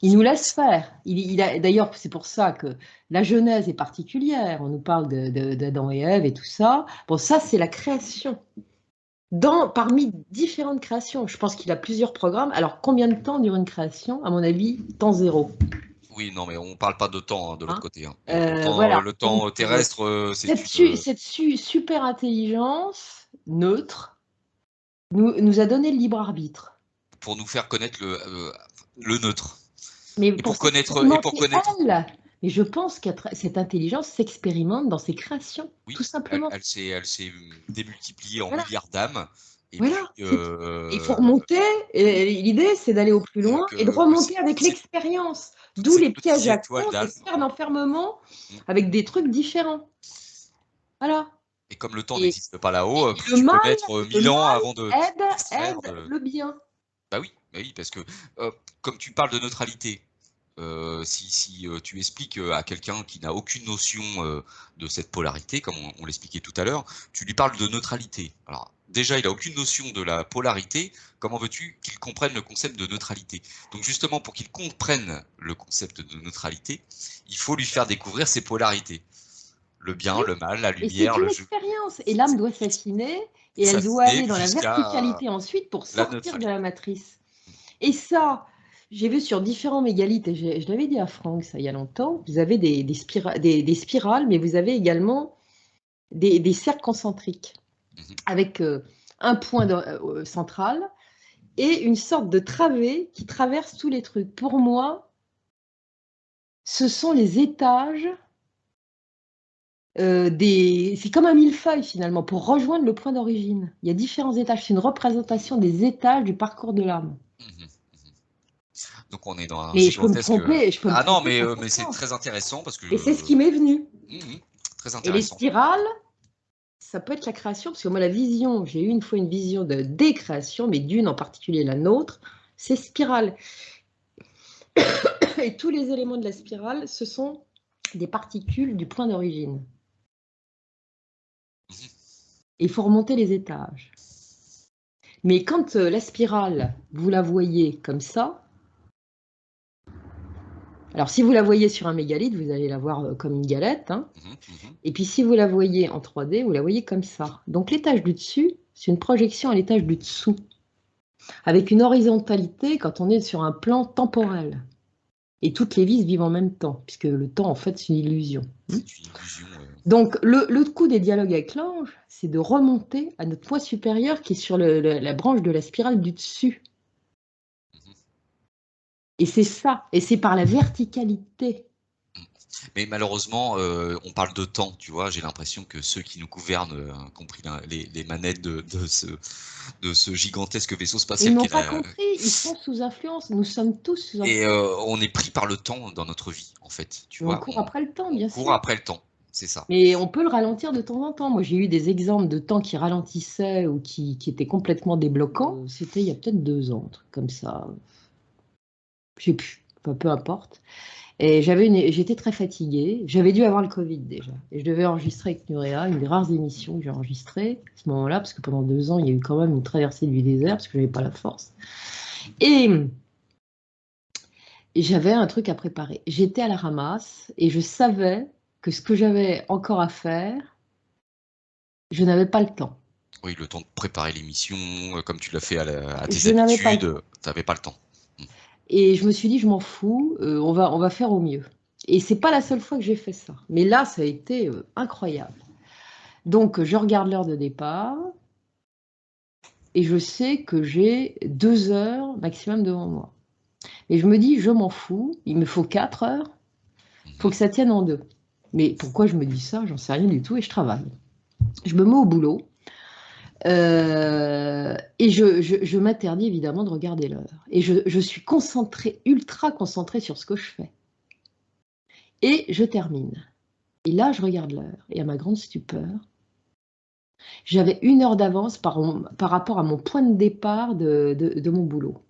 Il nous laisse faire. D'ailleurs, c'est pour ça que la Genèse est particulière. On nous parle d'Adam et Ève et tout ça. Bon, ça, c'est la création. Parmi différentes créations, je pense qu'il a plusieurs programmes. Alors, combien de temps dure une création? À mon avis, temps zéro, Oui, non, mais on parle pas de temps hein, de l'autre hein. côté. Hein. Voilà. Le Donc, temps terrestre, c'est cette, une. super intelligence neutre nous a donné le libre arbitre. Pour nous faire connaître le neutre. Mais Et pour et pour s'expérimenter, connaître. elle, mais je pense que cette intelligence s'expérimente dans ses créations, tout Oui, simplement. elle s'est démultipliée en Voilà. milliards d'âmes. Et puis, Voilà. Il faut remonter. Et l'idée, c'est d'aller au plus loin donc, et de remonter avec ces l'expérience. toutes D'où ces les petites pièges à étoiles con, ces d'âmes. sphères d'enfermement Mm. avec des trucs différents. Voilà. Et comme le temps Et, n'existe pas là-haut, plus le tu peux mal, mettre le 1000 ans mal avant de d'extraire aide le bien. Bah oui, parce que comme tu parles de neutralité, si tu expliques à quelqu'un qui n'a aucune notion de cette polarité, comme on l'expliquait tout à l'heure, tu lui parles de neutralité. Alors déjà, il a aucune notion de la polarité. Comment veux-tu qu'il comprenne le concept de neutralité? Donc justement, pour qu'il comprenne le concept de neutralité, il faut lui faire découvrir ses polarités. Le bien, Oui. le mal, la Et c'est lumière, une le jeu. expérience. Et l'âme doit s'affiner et elle doit S'affiner aller dans la jusqu'à verticalité ensuite pour la sortir de neutralité. la matrice. Et ça, j'ai vu sur différents mégalithes, et je l'avais dit à Franck ça il y a longtemps, vous avez des spirales, mais vous avez également des cercles concentriques Mhm. avec un point central et une sorte de travée qui traverse tous les trucs. Pour moi, ce sont les étages c'est comme un millefeuille finalement, pour rejoindre le point d'origine. Il y a différents étages, c'est une représentation des étages du parcours de l'âme. Mhm. Donc on est dans un Mais je peux me gigantesque. tromper, je peux me Ah non, tromper mais c'est complètement. très intéressant parce Et c'est ce que. qui m'est venu. Mhm. Très Et les intéressant. spirales, ça peut être la création, parce que moi, la vision, j'ai eu une fois une vision de décréation, mais d'une en particulier la nôtre, c'est spirale. Et tous les éléments de la spirale, ce sont des particules du point d'origine. Mhm. Il faut remonter les étages. Mais quand la spirale, vous la voyez comme ça, alors si vous la voyez sur un mégalithe, vous allez la voir comme une galette, hein. Mhm. Mhm. Et puis si vous la voyez en 3D, vous la voyez comme ça. Donc l'étage du dessus, c'est une projection à l'étage du dessous, avec une horizontalité quand on est sur un plan temporel. Et toutes les vis vivent en même temps, puisque le temps, en fait, c'est une illusion. C'est une illusion. Donc, le coup des dialogues avec l'ange, c'est de remonter à notre point supérieur qui est sur la branche de la spirale du dessus. Mhm. Et c'est ça, et c'est par la verticalité. Mais malheureusement, on parle de temps, tu vois. J'ai l'impression que ceux qui nous gouvernent, compris les manettes de ce gigantesque vaisseau Ils spatial n'ont qu'est pas la. compris, ils sont sous influence, nous sommes tous sous Et influence. on est pris par le temps dans notre vie, en fait. Tu Et on vois, court après le temps, on bien court sûr. après le temps, c'est ça. Mais on peut le ralentir de temps en temps. Moi, j'ai eu des exemples de temps qui ralentissaient ou qui étaient complètement débloquants. C'était il y a peut-être 2 ans, un truc comme ça. Je sais plus, enfin, peu importe. Et j'étais très fatiguée. J'avais dû avoir le Covid déjà. Et je devais enregistrer avec Nurea, une des rares émissions que j'ai enregistrées à ce moment-là, parce que pendant 2 ans, il y a eu quand même une traversée du désert, parce que je n'avais pas la force. Et j'avais un truc à préparer. J'étais à la ramasse et je savais que ce que j'avais encore à faire, je n'avais pas le temps. Oui, le temps de préparer l'émission, comme tu l'as fait à tes Je n'avais pas le habitudes, temps. t'avais pas le temps. Mm. Et je me suis dit, je m'en fous, on va faire au mieux. Et c'est pas la seule fois que j'ai fait ça. Mais là, ça a été incroyable. Donc, je regarde l'heure de départ et je sais que j'ai 2 heures maximum devant moi. Et je me dis, je m'en fous, il me faut 4 heures, il faut Mhm. que ça tienne en deux. Mais pourquoi je me dis ça? J'en sais rien du tout et je travaille. Je me mets au boulot et je m'interdis évidemment de regarder l'heure. Et je suis concentrée, ultra concentrée sur ce que je fais. Et je termine. Et là, je regarde l'heure. Et à ma grande stupeur, j'avais 1 heure d'avance par rapport à mon point de départ de mon boulot.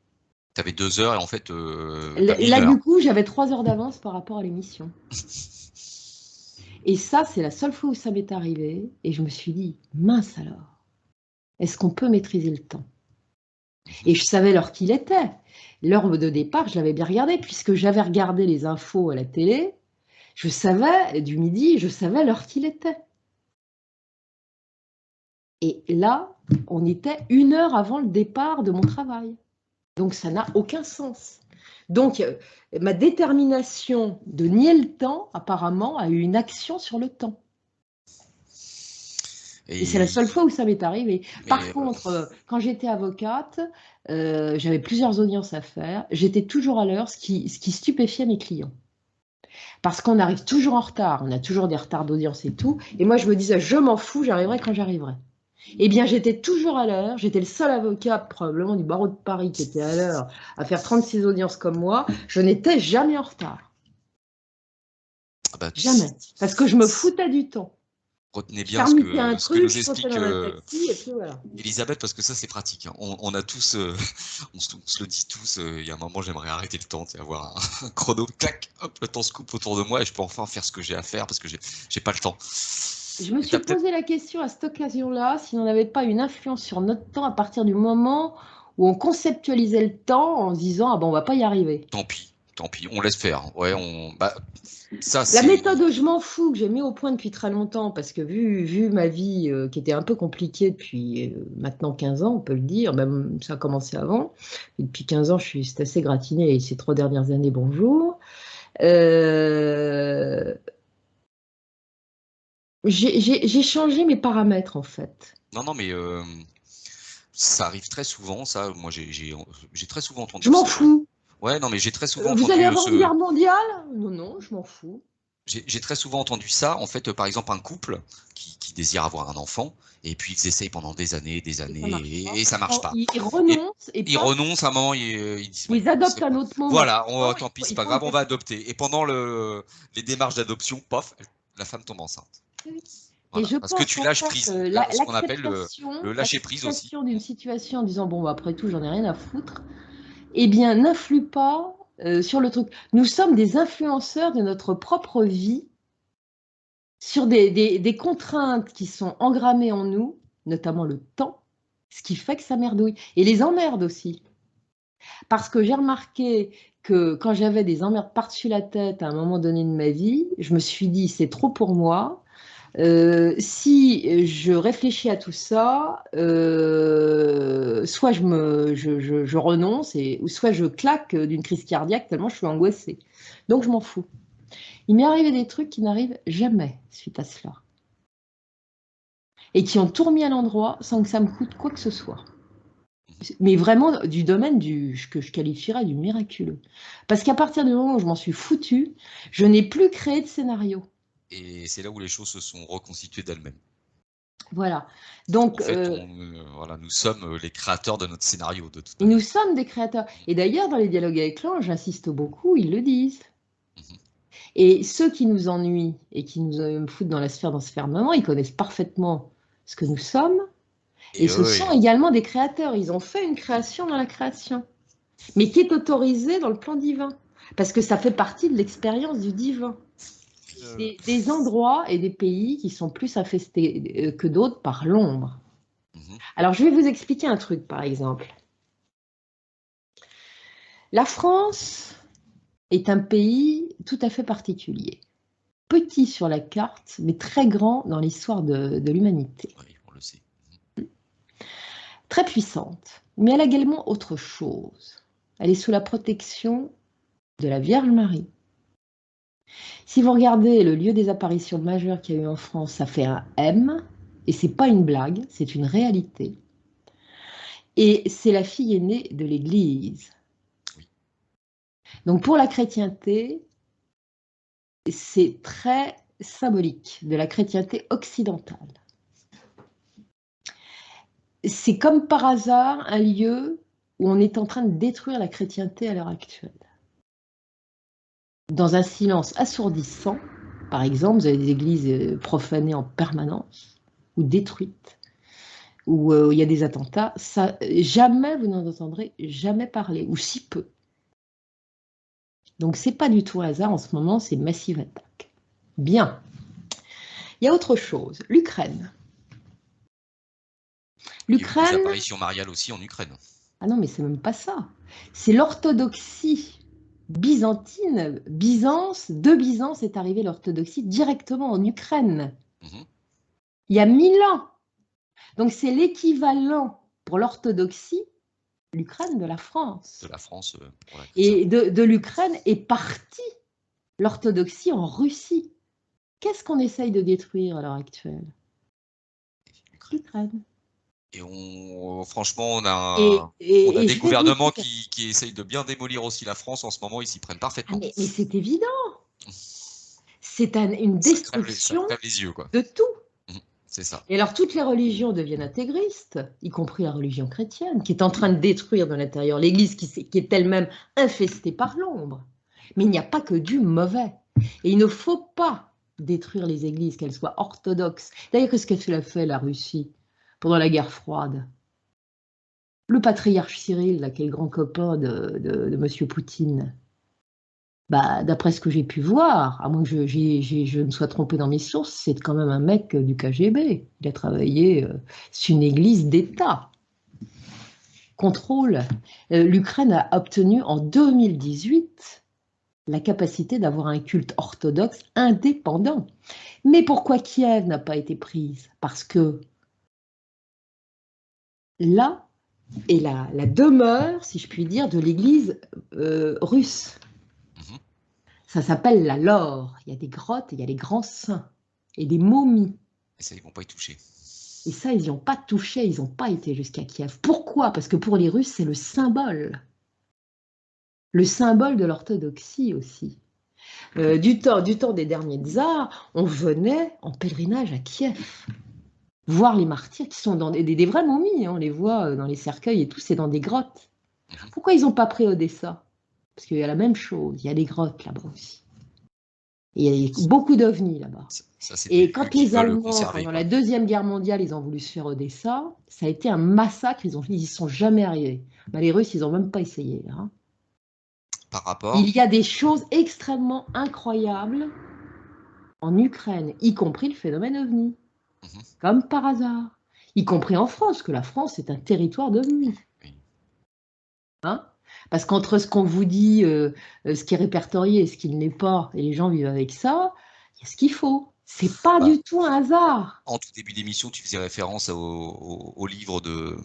T'avais 2 heures et en fait, t'as mis une Là, heure. du coup, j'avais 3 heures d'avance par rapport à l'émission. Et ça, c'est la seule fois où ça m'est arrivé. Et je me suis dit, mince alors, est-ce qu'on peut maîtriser le temps? Mhm. Et je savais l'heure qu'il était. L'heure de départ, je l'avais bien regardée, puisque j'avais regardé les infos à la télé. Je savais, du midi, je savais l'heure qu'il était. Et là, on était 1 heure avant le départ de mon travail. Donc, ça n'a aucun sens. Donc, ma détermination de nier le temps, apparemment, a eu une action sur le temps. Et c'est la Et, seule fois où ça m'est arrivé. Par mais contre, quand j'étais avocate, j'avais plusieurs audiences à faire. J'étais toujours à l'heure, ce qui stupéfiait mes clients. Parce qu'on arrive toujours en retard, on a toujours des retards d'audience et tout. Et moi, je me disais, je m'en fous, j'arriverai quand j'arriverai. Eh bien, j'étais toujours à l'heure. J'étais le seul avocat, probablement du barreau de Paris, qui était à l'heure à faire 36 audiences comme moi. Je n'étais jamais en retard. ah bah, Jamais. Parce que je me foutais du temps. retenez Je bien terminais un ce que truc, nous je sautais explique dans un taxi, et puis voilà. Elisabeth, parce que ça c'est pratique, hein. On a tous, on se le dit tous, il y a un moment j'aimerais arrêter le temps, c'est avoir un chrono, clac, hop, le temps se coupe autour de moi et je peux enfin faire ce que j'ai à faire parce que j'ai pas le temps. Je me Et t'as suis peut-être, posé la question à cette occasion-là, si on n'avait pas une influence sur notre temps à partir du moment où on conceptualisait le temps en se disant, ah ben, on va pas y arriver. tant pis, on laisse faire. Ouais, bah, ça La c'est, méthode je m'en fous que j'ai mis au point depuis très longtemps, parce que vu ma vie qui était un peu compliquée depuis maintenant 15 ans, on peut le dire, même ça a commencé avant. Et depuis 15 ans, c'est assez gratiné, et ces 3 dernières années, bonjour. Euh, j'ai changé mes paramètres en fait. non, mais ça arrive très souvent, ça. Moi, j'ai très souvent Je entendu m'en ce. fous. Ouais, non, mais j'ai très souvent Vous allez entendu avoir une ce. guerre mondiale? Non, non, je m'en fous. j'ai très souvent entendu ça. En fait, par exemple, un couple qui désire avoir un enfant, et puis ils essayent pendant des années, et ça marche pas. Ils Et renoncent et ils paf, renoncent à un moment, ils disent ou bon, ils adoptent c'est un pas. autre moment. Voilà, Non, tant pis, c'est ils pas font un grave, on va test. adopter. Et pendant les démarches d'adoption, paf, la femme tombe enceinte. Et Voilà, je parce que pense tu qu'en lâches fait, prise, ce qu'on appelle le lâcher prise aussi. l'acceptation d'une situation en disant bon, bah, après tout, j'en ai rien à foutre, eh bien, n'influe pas sur le truc. Nous sommes des influenceurs de notre propre vie sur des contraintes qui sont engrammées en nous, notamment le temps, ce qui fait que ça merdouille. Et les emmerdes aussi. Parce que j'ai remarqué que quand j'avais des emmerdes par-dessus la tête à un moment donné de ma vie, je me suis dit, c'est trop pour moi. Si je réfléchis à tout ça, soit je renonce, ou soit je claque d'une crise cardiaque tellement je suis angoissée. Donc je m'en fous. Il m'est arrivé des trucs qui n'arrivent jamais suite à cela. Et qui ont tout remis à l'endroit sans que ça me coûte quoi que ce soit. Mais vraiment du domaine que je qualifierais du miraculeux. Parce qu'à partir du moment où je m'en suis foutue, je n'ai plus créé de scénario. Et c'est là où les choses se sont reconstituées d'elles-mêmes. Voilà. Donc, En fait, voilà, nous sommes les créateurs de notre scénario, de toute nous manière. sommes des créateurs. Et d'ailleurs, dans les dialogues avec l'ange, j'insiste beaucoup, ils le disent. Mhm. Et ceux qui nous ennuient et qui nous foutent dans la sphère d'enfermement, ils connaissent parfaitement ce que nous sommes. Et Et ce eux, sont également des créateurs. Ils ont fait une création dans la création, mais qui est autorisée dans le plan divin. Parce que ça fait partie de l'expérience du divin. Des endroits et des pays qui sont plus infestés que d'autres par l'ombre. mhm. Alors, je vais vous expliquer un truc, par exemple. La France est un pays tout à fait particulier. Petit sur la carte, mais très grand dans l'histoire de l'humanité. Oui, on le sait. Très puissante, mais elle a également autre chose. Elle est sous la protection de la Vierge Marie. Si vous regardez le lieu des apparitions majeures qu'il y a eu en France, ça fait un M, et c'est pas une blague, c'est une réalité. Et c'est la fille aînée de l'Église. Oui. Donc pour la chrétienté, c'est très symbolique de la chrétienté occidentale. C'est comme par hasard un lieu où on est en train de détruire la chrétienté à l'heure actuelle. Dans un silence assourdissant, par exemple, vous avez des églises profanées en permanence ou détruites, où il y a des attentats, ça, jamais vous n'en entendrez jamais parler, ou si peu. Donc c'est pas du tout un hasard en ce moment, c'est Massive Attack. Bien. Il y a autre chose, l'Ukraine. Il y a eu des L'Ukraine, apparitions mariales aussi en Ukraine. ah non mais c'est même pas ça, c'est l'orthodoxie byzantine. De Byzance est arrivée l'orthodoxie directement en Ukraine, Mhm. il y a 1000 ans. Donc c'est l'équivalent pour l'orthodoxie, l'Ukraine de la France. De la France pour la chrétienté. Et de l'Ukraine est partie l'orthodoxie en Russie. Qu'est-ce qu'on essaye de détruire à l'heure actuelle? L'Ukraine. Et franchement, on a Et des je vais vous gouvernements dire, qui essayent de bien démolir aussi la France en ce moment, ils s'y prennent ah, parfaitement. mais c'est évident, c'est une Ça destruction crève les yeux, quoi. de tout. Mhm. C'est ça. Et alors toutes les religions deviennent intégristes, y compris la religion chrétienne, qui est en train de détruire de l'intérieur l'Église, qui est elle-même infestée par l'ombre. Mais il n'y a pas que du mauvais. Et il ne faut pas détruire les églises, qu'elles soient orthodoxes. D'ailleurs, qu'est-ce qu'a fait la Russie pendant la guerre froide? Le patriarche Cyril, là, qui est le grand copain de M. Poutine, bah, d'après ce que j'ai pu voir, à moins que je me sois trompée dans mes sources, c'est quand même un mec du KGB. Il a travaillé sur une église d'État. Contrôle. L'Ukraine a obtenu en 2018 la capacité d'avoir un culte orthodoxe indépendant. Mais pourquoi Kiev n'a pas été prise? Parce que là est la demeure, si je puis dire, de l'église russe. Mhm. Ça s'appelle la Lore. Il y a des grottes, il y a les grands saints et des momies. Et ça, ils vont pas y toucher. Et ça, ils n'y ont pas touché, ils n'ont pas été jusqu'à Kiev. Pourquoi? Parce que pour les Russes, c'est le symbole. Le symbole de l'orthodoxie aussi. Du temps des derniers tsars, on venait en pèlerinage à Kiev, voir les martyrs qui sont dans des vraies momies, hein, on les voit dans les cercueils et tout, c'est dans des grottes. Pourquoi ils n'ont pas pris Odessa? Parce qu'il y a la même chose, il y a des grottes là-bas aussi. Et il y a beaucoup d'ovnis là-bas. Et quand les Allemands, pendant la Deuxième Guerre mondiale, ils ont voulu se faire Odessa, ça a été un massacre, ils n'y sont jamais arrivés. Ben, les Russes, ils n'ont même pas essayé. Hein. Par rapport... Il y a des choses extrêmement incroyables en Ukraine, y compris le phénomène ovni, comme par hasard, y compris en France, que la France est un territoire d'ovnis. Hein? Parce qu'entre ce qu'on vous dit, ce qui est répertorié et ce qui ne l'est pas, et les gens vivent avec ça, il y a ce qu'il faut. C'est pas du tout un hasard. En tout début d'émission, tu faisais référence au livre de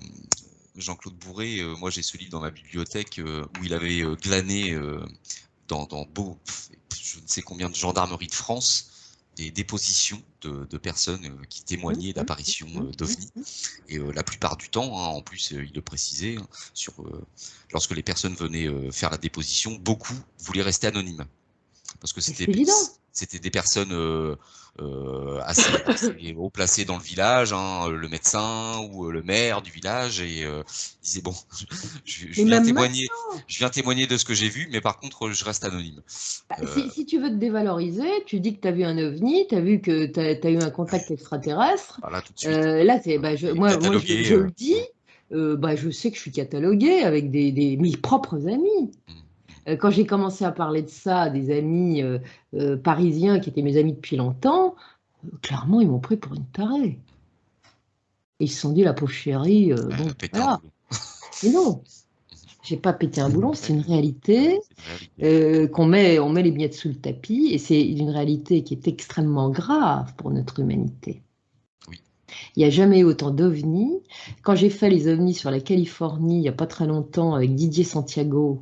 Jean-Claude Bourré. Moi, j'ai ce livre dans ma bibliothèque où il avait glané dans je ne sais combien de gendarmeries de France des dépositions de personnes qui témoignaient d'apparitions d'ovnis. Et la plupart du temps, hein, en plus, il le précisait, lorsque les personnes venaient faire la déposition, beaucoup voulaient rester anonymes. Parce que c'était des personnes assez haut placées dans le village, hein, le médecin ou le maire du village, et disait bon, je viens témoigner de ce que j'ai vu, mais par contre je reste anonyme. Si tu veux te dévaloriser, tu dis que tu as vu un ovni, tu as vu que tu as eu un contact extraterrestre. Voilà, tout de suite. Là, moi, je le dis, je sais que je suis cataloguée avec mes propres amis. Quand j'ai commencé à parler de ça à des amis parisiens qui étaient mes amis depuis longtemps, clairement, ils m'ont pris pour une tarée. Et ils se sont dit, la pauvre chérie, bon, voilà. Mais non, j'ai pas pété un boulon, c'est une réalité on met les miettes sous le tapis, et c'est une réalité qui est extrêmement grave pour notre humanité. Oui. Il n'y a jamais eu autant d'ovnis. Quand j'ai fait les ovnis sur la Californie, il n'y a pas très longtemps, avec Didier Santiago,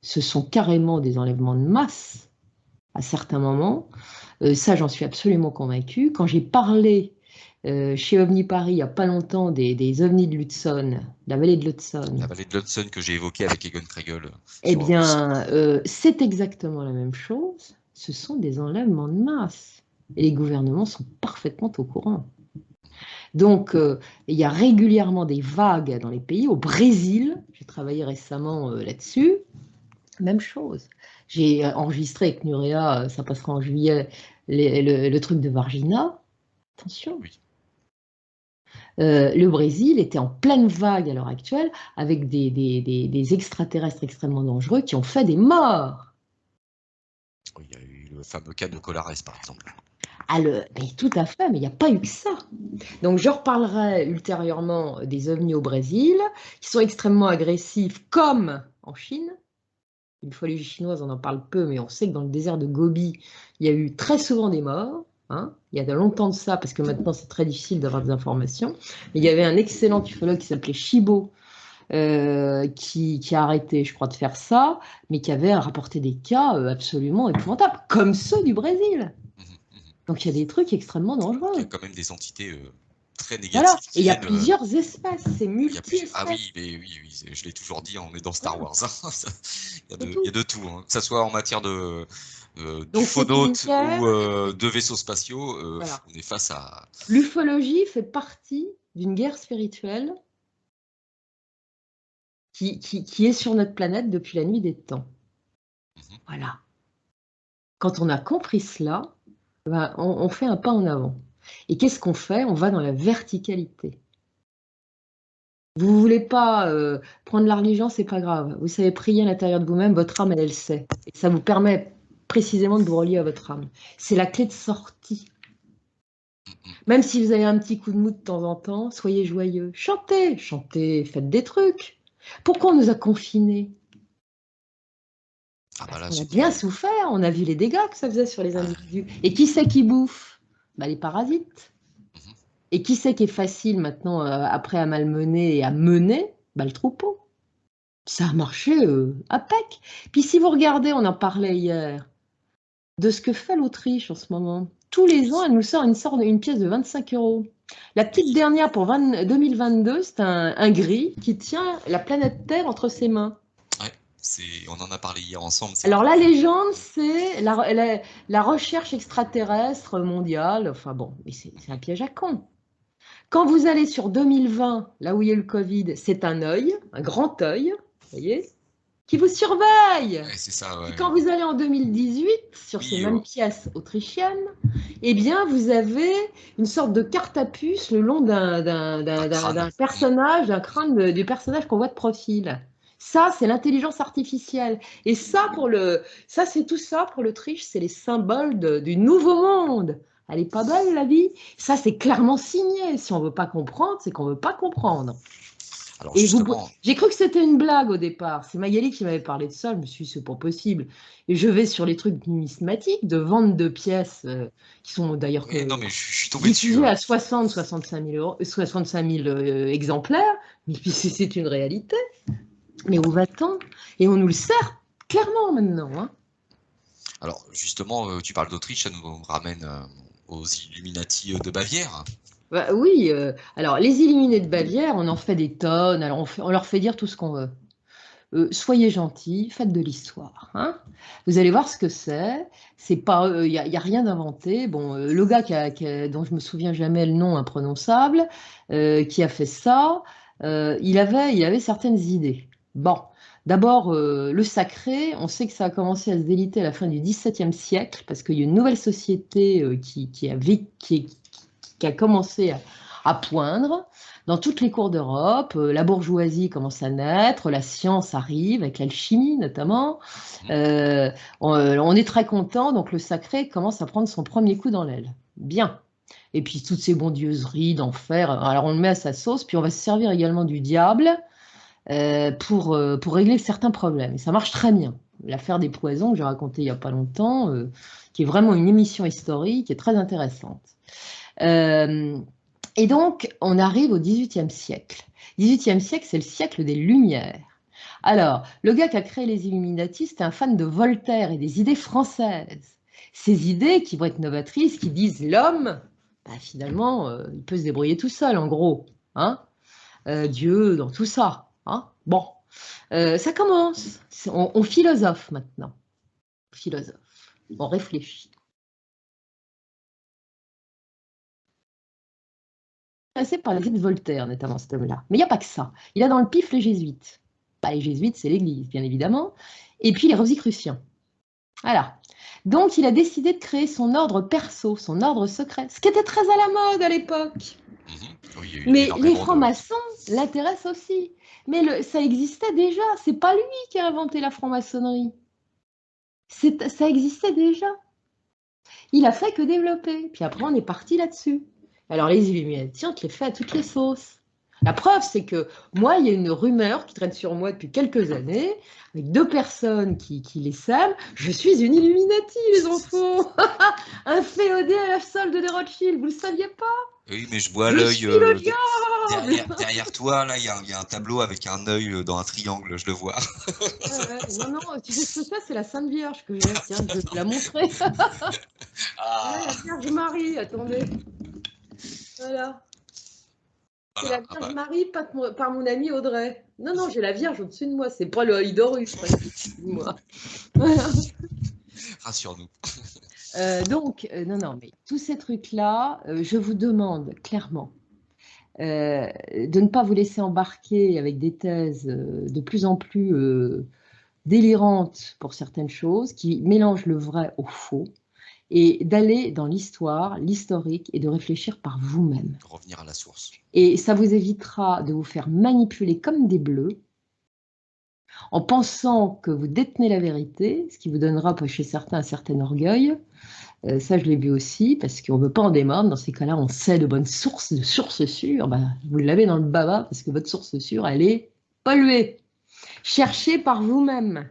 ce sont carrément des enlèvements de masse à certains moments. Ça, j'en suis absolument convaincue. Quand j'ai parlé chez OVNI Paris, il n'y a pas longtemps, des ovnis de l'Hudson, la vallée de l'Hudson. La vallée de l'Hudson que j'ai évoquée avec Egon Kregel. Eh bien, c'est exactement la même chose. Ce sont des enlèvements de masse. Et les gouvernements sont parfaitement au courant. Donc, il y a régulièrement des vagues dans les pays. Au Brésil, j'ai travaillé récemment là-dessus. Même chose. J'ai enregistré avec Nurea, ça passera en juillet, le truc de Varginha. Attention. Oui. Le Brésil était en pleine vague à l'heure actuelle avec des extraterrestres extrêmement dangereux qui ont fait des morts. Il y a eu le fameux cas de Colares, par exemple. Mais tout à fait, mais il n'y a pas eu que ça. Donc je reparlerai ultérieurement des ovnis au Brésil, qui sont extrêmement agressifs, comme en Chine. Une folie chinoise, on en parle peu, mais on sait que dans le désert de Gobi, il y a eu très souvent des morts. Hein, il y a de longtemps de ça, parce que maintenant c'est très difficile d'avoir des informations. Mais il y avait un excellent ufologue qui s'appelait Shibo, qui a arrêté, je crois, de faire ça, mais qui avait rapporté des cas absolument épouvantables, comme ceux du Brésil. Donc il y a des trucs extrêmement dangereux. Il y a quand même des entités très négatives. Voilà. Et il y a plusieurs espèces, c'est multi-espèces. Ah oui, mais oui, je l'ai toujours dit, on est dans Star Wars. Il y a de tout, hein. Que ce soit en matière d'ufonautes ou de vaisseaux spatiaux, voilà. On est face à... L'ufologie fait partie d'une guerre spirituelle qui est sur notre planète depuis la nuit des temps. Voilà. Quand on a compris cela, on fait un pas en avant. Et qu'est-ce qu'on fait? On va dans la verticalité. Vous ne voulez pas prendre la religion, c'est pas grave. Vous savez prier à l'intérieur de vous-même, votre âme, elle sait. Et ça vous permet précisément de vous relier à votre âme. C'est la clé de sortie. Même si vous avez un petit coup de mou de temps en temps, soyez joyeux. Chantez, faites des trucs. Pourquoi on nous a confinés? On a bien souffert, on a vu les dégâts que ça faisait sur les individus. Et qui c'est qui bouffe? Les parasites. Et qui c'est qui est facile maintenant, après à malmener et à mener? Le troupeau. Ça a marché à pec. Puis si vous regardez, on en parlait hier, de ce que fait l'Autriche en ce moment. Tous les ans, elle nous sort une pièce de 25 €. La petite dernière pour 2022, c'est un gris qui tient la planète Terre entre ses mains. Ouais, On en a parlé hier ensemble. Alors la légende, c'est la recherche extraterrestre mondiale. Enfin bon, mais c'est un piège à con. Quand vous allez sur 2020, là où il y a eu le Covid, c'est un œil, un grand œil, vous voyez, qui vous surveille. Ouais, c'est ça, ouais. Et quand vous allez en 2018, sur ces mêmes pièces autrichiennes, eh bien, vous avez une sorte de carte à puce le long d'un personnage, d'un crâne du personnage qu'on voit de profil. Ça, c'est l'intelligence artificielle. Et ça, c'est tout ça pour l'Autriche, c'est les symboles du nouveau monde. Elle est pas belle, la vie? Ça, c'est clairement signé. Si on veut pas comprendre, c'est qu'on veut pas comprendre. Alors, et j'ai cru que c'était une blague au départ. C'est Magali qui m'avait parlé de ça. Je me suis dit, c'est pas possible. Et je vais sur les trucs numismatiques de vente de pièces qui sont d'ailleurs diffusées à 65 000 exemplaires. Mais c'est une réalité. Mais où va-t-on? Et on nous le sert clairement maintenant. Hein. Alors, justement, tu parles d'Autriche, ça nous ramène aux Illuminati de Bavière. Bah, oui, alors les Illuminés de Bavière, on en fait des tonnes, alors on leur fait dire tout ce qu'on veut. Soyez gentils, faites de l'histoire. Hein. Vous allez voir ce que c'est. C'est pas, y a rien d'inventé. Bon, le gars dont je me souviens jamais le nom imprononçable, qui a fait ça, il avait certaines idées. Bon, d'abord le sacré. On sait que ça a commencé à se déliter à la fin du XVIIe siècle parce qu'il y a une nouvelle société qui a commencé à poindre dans toutes les cours d'Europe. La bourgeoisie commence à naître, la science arrive, avec l'alchimie notamment. On est très content, donc le sacré commence à prendre son premier coup dans l'aile. Bien. Et puis toutes ces bondieuseries d'enfer, alors on le met à sa sauce, puis on va se servir également du diable pour régler certains problèmes. Et ça marche très bien. L'affaire des poisons que j'ai racontée il n'y a pas longtemps, qui est vraiment une émission historique et très intéressante. Et donc, on arrive au XVIIIe siècle. XVIIIe siècle, c'est le siècle des Lumières. Alors, le gars qui a créé les Illuminati, c'était un fan de Voltaire et des idées françaises. Ces idées qui vont être novatrices, qui disent l'homme, bah, finalement, il peut se débrouiller tout seul, en gros. Hein Dieu, dans tout ça. Hein bon, ça commence. On philosophe maintenant. On philosophe. On réfléchit. Passé par les idées de Voltaire, notamment cet homme-là. Mais il n'y a pas que ça. Il a dans le pif les jésuites. Pas les jésuites, c'est l'Église, bien évidemment. Et puis les rosicruciens. Voilà. Donc, il a décidé de créer son ordre perso, son ordre secret, ce qui était très à la mode à l'époque. Oui, mais les francs-maçons l'intéressent aussi. Mais ça existait déjà. C'est pas lui qui a inventé la franc-maçonnerie. Ça existait déjà. Il a fait que développer. Puis après, on est parti là-dessus. Alors, les Illuminati, on te les fait à toutes les sauces. La preuve, c'est que moi, il y a une rumeur qui traîne sur moi depuis quelques années, avec deux personnes qui les sèment. Je suis une Illuminati, les enfants. Un féodé à la solde des Rothschild, vous le saviez pas? Oui, mais je vois l'œil derrière toi, là, il y a un tableau avec un œil dans un triangle, je le vois. Non, tu sais ce que c'est la Sainte Vierge que j'ai. Tiens, je vais te la montrer. La Vierge Marie, attendez. Voilà. C'est la Vierge Marie par mon ami Audrey. Non, j'ai la Vierge au-dessus de moi. C'est pas le œil d'Horus, moi. Voilà. Rassure-nous. Donc, non, mais tous ces trucs-là, je vous demande clairement de ne pas vous laisser embarquer avec des thèses de plus en plus délirantes pour certaines choses, qui mélangent le vrai au faux, et d'aller dans l'histoire, l'historique, et de réfléchir par vous-même. Revenir à la source. Et ça vous évitera de vous faire manipuler comme des bleus, en pensant que vous détenez la vérité, ce qui vous donnera chez certains un certain orgueil. Ça, je l'ai vu aussi, parce qu'on ne veut pas en démordre. Dans ces cas-là, on sait de bonnes sources, de sources sûres. Vous l'avez dans le baba, parce que votre source sûre, elle est polluée. Cherchez par vous-même.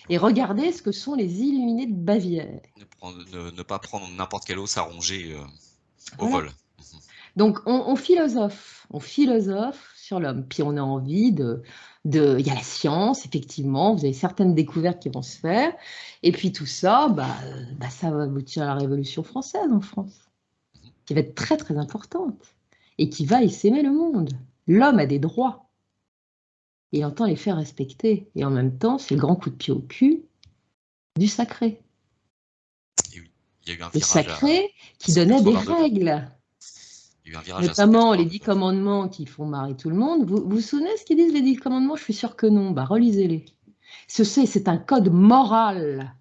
Et regardez ce que sont les Illuminés de Bavière. Ne pas prendre n'importe quelle os à ronger au vol. Donc, on philosophe sur l'homme. Puis on a envie il y a la science, effectivement, vous avez certaines découvertes qui vont se faire. Et puis tout ça, ça va aboutir à la Révolution française en France, qui va être très, très importante et qui va essaimer le monde. L'homme a des droits. Il entend les faire respecter. Et en même temps, c'est le grand coup de pied au cul du sacré. Et oui, il y a eu un Le virage à sacré qui donnait des 180 degrés. règles. Il y a eu un virage à Notamment 180 les 10 degrés. commandements qui font marrer tout le monde. Vous vous souvenez ce qu'ils disent, les 10 commandements? Je suis sûre que non. Bah, relisez-les. C'est un code moral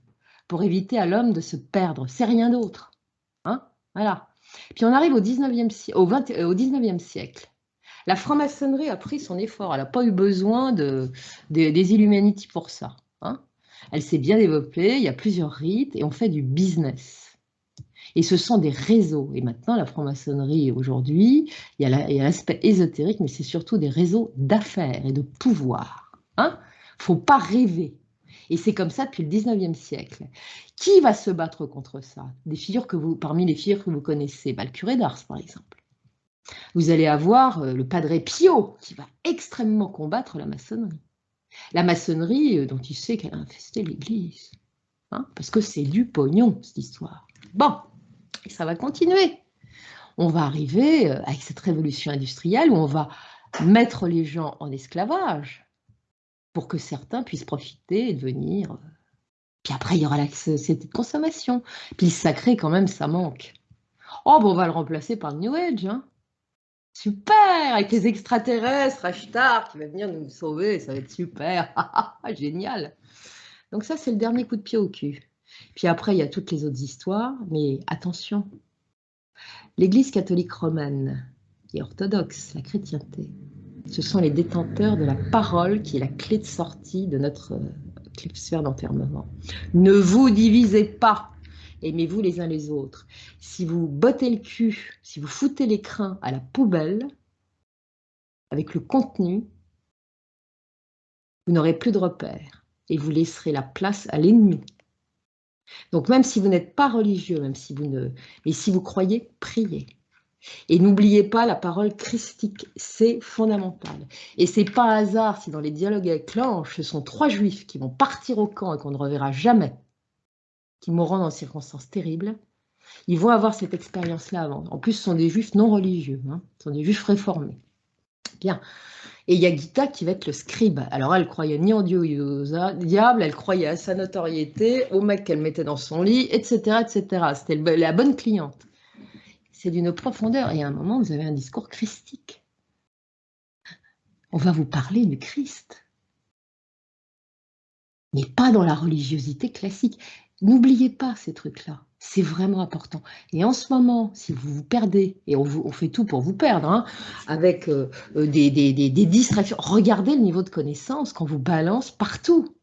pour éviter à l'homme de se perdre. C'est rien d'autre. Hein, voilà. Puis on arrive au 19e, au 19e siècle. La franc-maçonnerie a pris son effort. Elle n'a pas eu besoin des Illuminati pour ça. Hein. Elle s'est bien développée. Il y a plusieurs rites et on fait du business. Et ce sont des réseaux. Et maintenant, la franc-maçonnerie, aujourd'hui, il y a l'aspect ésotérique, mais c'est surtout des réseaux d'affaires et de pouvoir. Hein. Faut pas rêver. Et c'est comme ça depuis le 19e siècle. Qui va se battre contre ça? Parmi les figures que vous connaissez, bah, le curé d'Ars, par exemple. Vous allez avoir le Padre Pio, qui va extrêmement combattre la maçonnerie. La maçonnerie dont il sait qu'elle a infesté l'Église. Hein, parce que c'est du pognon, cette histoire. Bon, et ça va continuer. On va arriver avec cette révolution industrielle où on va mettre les gens en esclavage pour que certains puissent profiter et devenir. Puis après, il y aura la société de consommation. Puis le sacré, quand même, ça manque. Oh, bon, on va le remplacer par le New Age. Hein. Super, avec les extraterrestres, Ashtar qui va venir nous sauver, ça va être super. Génial. Donc ça, c'est le dernier coup de pied au cul. Puis après, il y a toutes les autres histoires, mais attention. L'Église catholique romaine, qui est orthodoxe, la chrétienté, ce sont les détenteurs de la parole qui est la clé de sortie de notre sphère d'enfermement. Ne vous divisez pas, aimez-vous les uns les autres. Si vous bottez le cul, si vous foutez les crins à la poubelle, avec le contenu, vous n'aurez plus de repères et vous laisserez la place à l'ennemi. Donc même si vous n'êtes pas religieux, mais si vous croyez, priez. Et n'oubliez pas la parole christique, c'est fondamental. Et c'est pas un hasard si dans les dialogues avec l'ange, ce sont 3 juifs qui vont partir au camp et qu'on ne reverra jamais, qui mourront dans des circonstances terribles. Ils vont avoir cette expérience-là avant. En plus, ce sont des juifs non religieux, hein. Ce sont des juifs réformés. Bien. Et il y a Gita qui va être le scribe. Alors elle croyait ni en Dieu ni au diable, elle croyait à sa notoriété, au mec qu'elle mettait dans son lit, etc., etc. C'était la bonne cliente. C'est d'une profondeur. Et à un moment, vous avez un discours christique. On va vous parler du Christ. Mais pas dans la religiosité classique. N'oubliez pas ces trucs-là. C'est vraiment important. Et en ce moment, si vous vous perdez, et on fait tout pour vous perdre, hein, avec des distractions, regardez le niveau de connaissance qu'on vous balance partout.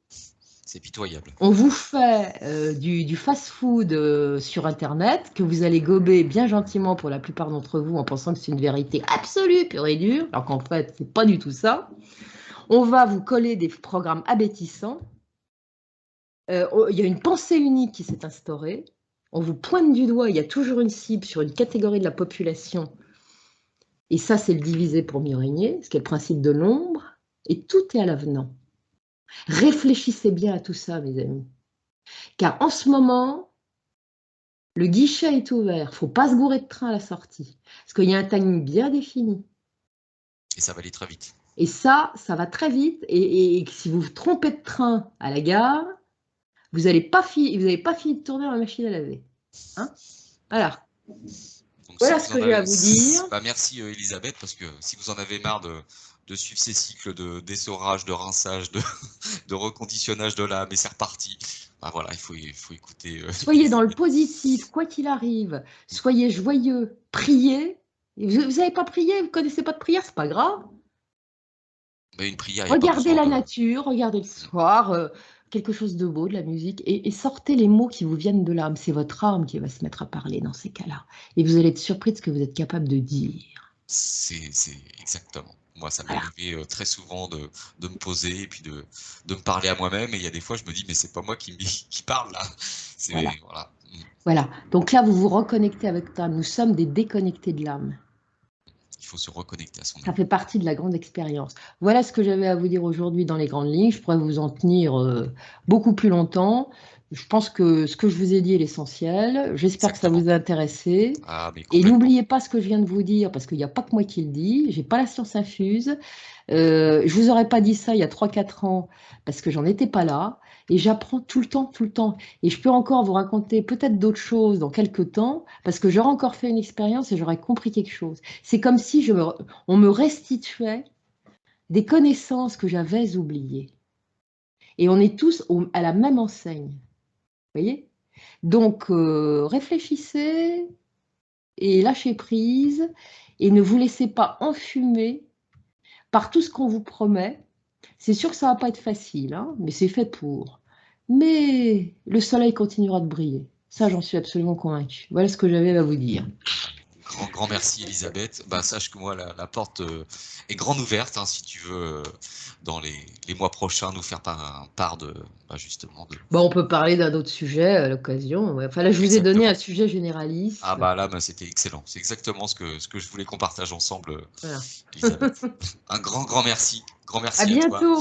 C'est pitoyable. On vous fait du fast-food sur Internet que vous allez gober bien gentiment pour la plupart d'entre vous en pensant que c'est une vérité absolue, pure et dure, alors qu'en fait, c'est pas du tout ça. On va vous coller des programmes abétissants. Il y a une pensée unique qui s'est instaurée. On vous pointe du doigt, il y a toujours une cible sur une catégorie de la population. Et ça, c'est le diviser pour mieux régner, ce qui est le principe de l'ombre. Et tout est à l'avenant. Réfléchissez bien à tout ça, mes amis. Car en ce moment, le guichet est ouvert. Il ne faut pas se gourer de train à la sortie. Parce qu'il y a un timing bien défini. Et ça va aller très vite. Et ça va très vite. Et si vous vous trompez de train à la gare, vous n'avez pas fini de tourner dans la machine à laver. Hein, voilà. Donc, Voilà ce que j'ai à vous dire. Bah, merci Elisabeth, parce que si vous en avez marre de suivre ces cycles d'essorage, de rinçage, de reconditionnage de l'âme, et c'est reparti. Bah voilà, il faut écouter. Soyez dans le positif, quoi qu'il arrive. Soyez joyeux, priez. Vous n'avez pas prié, vous ne connaissez pas de prière, c'est pas grave. Mais une prière, il n'y a pas Regardez besoin la de... nature, regardez le soir, quelque chose de beau, de la musique, et sortez les mots qui vous viennent de l'âme. C'est votre âme qui va se mettre à parler dans ces cas-là. Et vous allez être surpris de ce que vous êtes capable de dire. C'est exactement. Moi, ça m'est Voilà. arrivé très souvent de me poser et puis de me parler à moi-même. Et il y a des fois, je me dis, mais c'est pas moi qui parle là. Voilà. Voilà. Voilà. Donc là, vous vous reconnectez avec l'âme. Nous sommes des déconnectés de l'âme. Il faut se reconnecter à son Ça âme. fait partie de la grande expérience. Voilà ce que j'avais à vous dire aujourd'hui dans les grandes lignes. Je pourrais vous en tenir beaucoup plus longtemps. Je pense que ce que je vous ai dit est l'essentiel. J'espère que ça Exactement. vous a intéressé. Ah, mais Et complètement. n'oubliez pas ce que je viens de vous dire, parce qu'il n'y a pas que moi qui le dis. J'ai pas la science infuse. Je vous aurais pas dit ça il y a 3 4 ans, parce que j'en étais pas là. Et j'apprends tout le temps, tout le temps. Et je peux encore vous raconter peut-être d'autres choses dans quelques temps, parce que j'aurais encore fait une expérience et j'aurais compris quelque chose. C'est comme si on me restituait des connaissances que j'avais oubliées. Et on est tous à la même enseigne. Vous voyez? Donc, réfléchissez et lâchez prise et ne vous laissez pas enfumer par tout ce qu'on vous promet. C'est sûr que ça va pas être facile, hein, mais c'est fait pour. Mais le soleil continuera de briller. Ça, j'en suis absolument convaincue. Voilà ce que j'avais à vous dire. Grand merci Elisabeth. Bah, sache que moi la porte est grande ouverte hein, si tu veux dans les mois prochains nous faire part de bah, justement de Bon, on peut parler d'un autre sujet à l'occasion. Ouais. Enfin, là, je vous ai donné un exactement. sujet Ah généraliste. bah là bah, c'était excellent. C'est exactement ce que je voulais qu'on partage ensemble, Voilà. Elisabeth. Un grand merci. Grand À merci à toi. bientôt.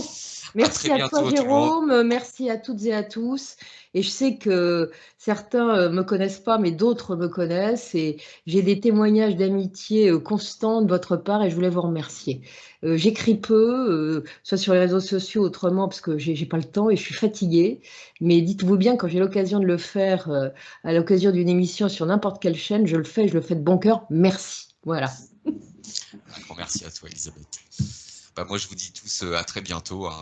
À très Merci à toi, bientôt tout le monde. Jérôme. Merci à toutes et à tous. Et je sais que certains me connaissent pas, mais d'autres me connaissent. Et j'ai des témoignages d'amitié constants de votre part et je voulais vous remercier. J'écris peu, soit sur les réseaux sociaux, autrement, parce que j'ai pas le temps et je suis fatiguée. Mais dites-vous bien, quand j'ai l'occasion de le faire, à l'occasion d'une émission sur n'importe quelle chaîne, je le fais et je le fais de bon cœur. Merci. Voilà. Un grand merci à toi Elisabeth. Bah, moi je vous dis tous à très bientôt. Hein,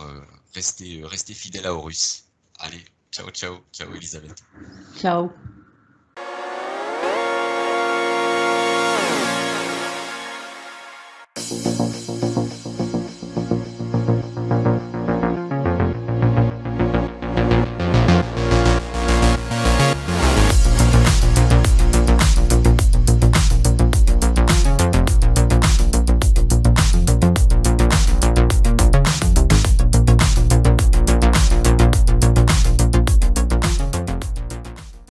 restez fidèles à Horus. Allez, ciao Elisabeth. Ciao.